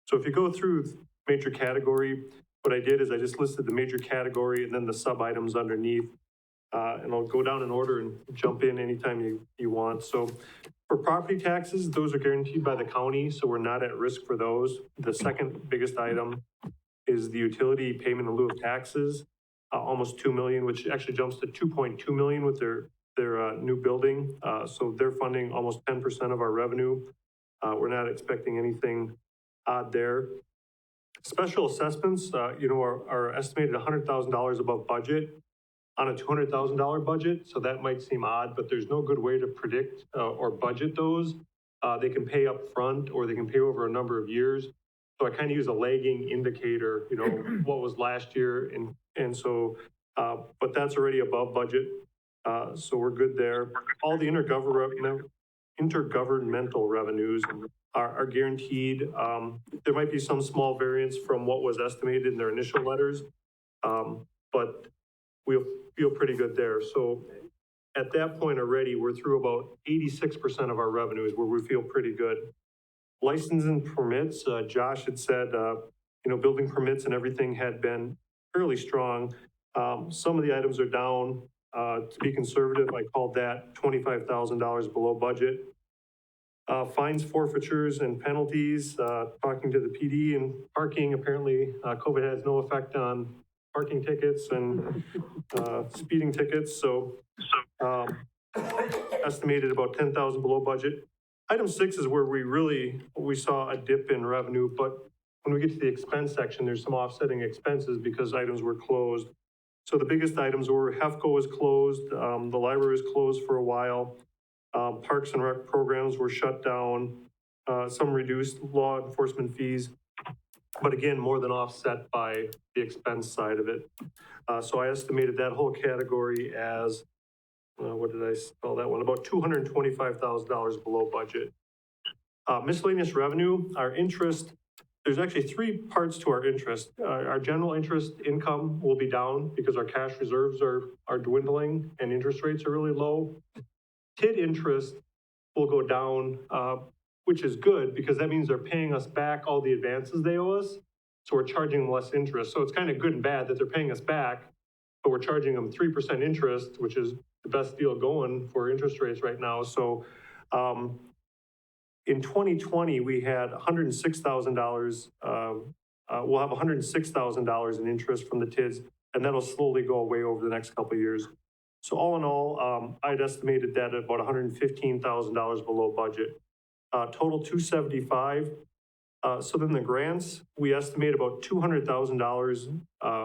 So if you go through major category, what I did is I just listed the major category and then the sub items underneath. And I'll go down in order and jump in anytime you want. So for property taxes, those are guaranteed by the county, so we're not at risk for those. The second biggest item is the utility payment in lieu of taxes, almost 2 million, which actually jumps to 2.2 million with their new building. So they're funding almost 10% of our revenue. We're not expecting anything odd there. Special assessments, you know, are estimated $100,000 above budget on a $200,000 budget. So that might seem odd, but there's no good way to predict or budget those. They can pay up front or they can pay over a number of years. So I kind of use a lagging indicator, you know, what was last year. And so, but that's already above budget. So we're good there. All the intergovernmental revenues are guaranteed. There might be some small variance from what was estimated in their initial letters, but we'll feel pretty good there. So at that point already, we're through about 86% of our revenues where we feel pretty good. License and permits, Josh had said, you building permits and everything had been fairly strong. Some of the items are down. To be conservative, I called that $25,000 below budget. Fines, forfeitures, and penalties, talking to the PD and parking, apparently, COVID has no effect on parking tickets and, speeding tickets, so, estimated about 10,000 below budget. Item 6 is where we saw a dip in revenue, but when we get to the expense section, there's some offsetting expenses because items were closed. So the biggest items were HEFCO was closed, the library was closed for a while. Parks and Rec programs were shut down, some reduced law enforcement fees, but again, more than offset by the expense side of it. So I estimated that whole category as, what did I spell that one? About $225,000 below budget. Miscellaneous revenue, our interest, there's actually 3 parts to our interest. Our general interest income will be down because our cash reserves are dwindling and interest rates are really low. TID interest will go down, which is good because that means they're paying us back all the advances they owe us. So we're charging them less interest. So it's kind of good and bad that they're paying us back, but we're charging them 3% interest, which is the best deal going for interest rates right now. So in 2020, we had $106,000. We'll have $106,000 in interest from the TIDs, and that'll slowly go away over the next couple of years. So all in all, I'd estimated that at about $115,000 below budget. Total $275. So then the grants, we estimate about $200,000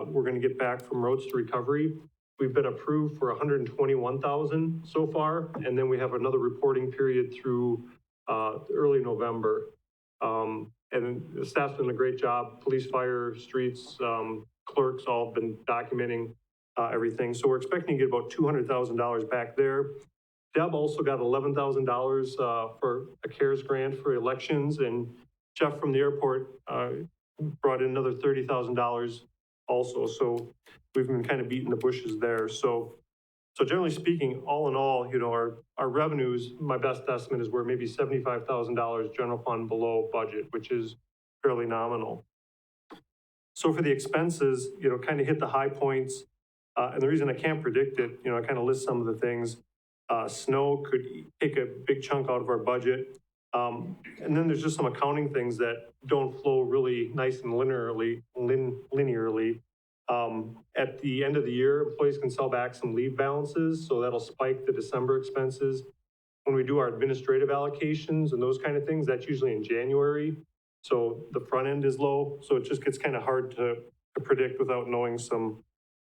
we're going to get back from Roads to Recovery. We've been approved for $121,000 so far, and then we have another reporting period through early November. And the staff's done a great job. Police, fire, streets, clerks all have been documenting everything. So we're expecting to get about $200,000 back there. Deb also got $11,000 for a CARES grant for elections, and Jeff from the airport brought in another $30,000 also. So we've been kind of beating the bushes there. So generally speaking, all in all, our revenues, my best estimate is we're maybe $75,000 general fund below budget, which is fairly nominal. So for the expenses, kind of hit the high points. And the reason I can't predict it, I kind of list some of the things. Snow could take a big chunk out of our budget. And then there's just some accounting things that don't flow really nice and linearly. At the end of the year, employees can sell back some leave balances, so that'll spike the December expenses. When we do our administrative allocations and those kind of things, that's usually in January. So the front end is low, so it just gets kind of hard to predict without knowing some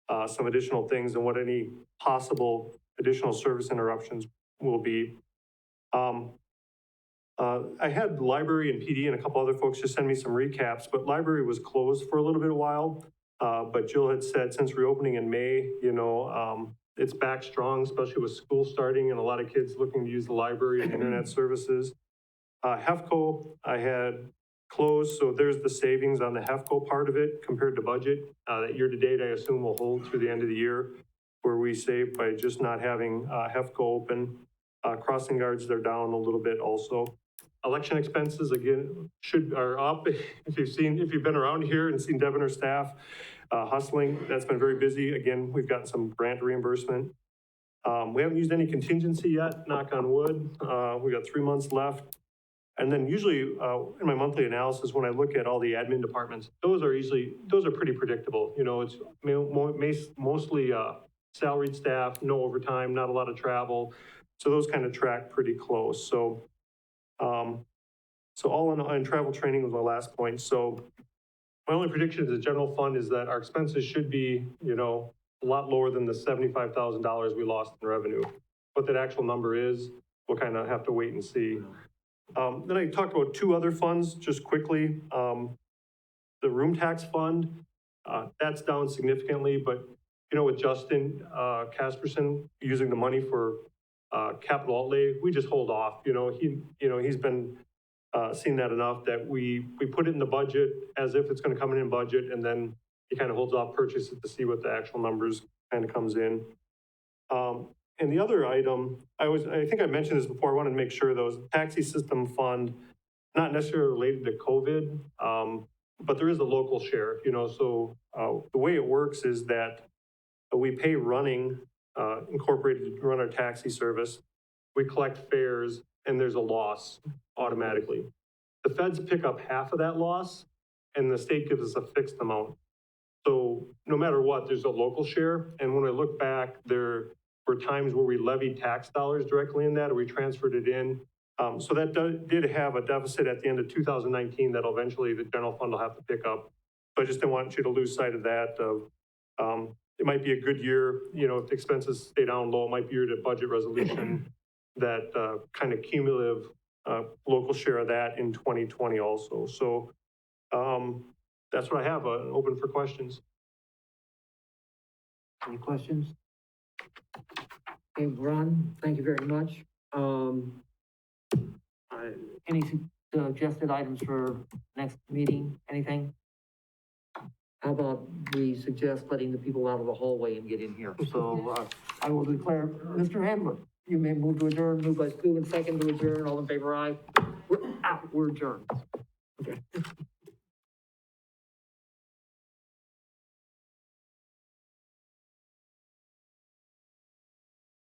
additional things and what any possible additional service interruptions will be. I had library and PD and a couple other folks just send me some recaps, but library was closed for a little bit of while. But Jill had said since reopening in May, it's back strong, especially with school starting and a lot of kids looking to use the library and internet services. HEFCO, I had closed, so there's the savings on the HEFCO part of it compared to budget. That year to date, I assume will hold through the end of the year, where we saved by just not having HEFCO open. Crossing guards, they're down a little bit also. Election expenses, again, are up. If you've been around here and seen Deb and her staff hustling, that's been very busy. Again, we've gotten some grant reimbursement. We haven't used any contingency yet, knock on wood. We got 3 months left. And then usually in my monthly analysis, when I look at all the admin departments, those are pretty predictable. It's mostly salaried staff, no overtime, not a lot of travel. So those kind of track pretty close. So all in all, and travel training was my last point. So my only prediction to the general fund is that our expenses should be, a lot lower than the $75,000 we lost in revenue. What that actual number is, we'll kind of have to wait and see. Then I talked about 2 other funds just quickly. The room tax fund, that's down significantly, but with Justin Casperson using the money for capital outlay, we just hold off. He's been seen that enough that we put it in the budget as if it's going to come in budget, and then he kind of holds off purchases to see what the actual numbers kind of comes in. And the other item, I think I mentioned this before, I wanted to make sure those taxi system fund, not necessarily related to COVID, but there is a local share, you know, so, the way it works is that we pay running, incorporated to run our taxi service. We collect fares and there's a loss automatically. The feds pick up half of that loss and the state gives us a fixed amount. So no matter what, there's a local share. And when I look back, there were times where we levied tax dollars directly in that, or we transferred it in. So that did have a deficit at the end of 2019 that eventually the general fund will have to pick up. So I just didn't want you to lose sight of that. It might be a good year, you know, if the expenses stay down low, it might be a year to budget resolution, that kind of cumulative local share of that in 2020 also. So that's what I have, open for questions. Any questions? Okay, Ron, thank you very much. Any suggested items for next meeting, anything? How about we suggest letting the people out of the hallway and get in here? So I will declare, Mr. Handler, you may move to adjourn, move by Stu and second to adjourn, all in favor, aye. We're out, we're adjourned. Okay.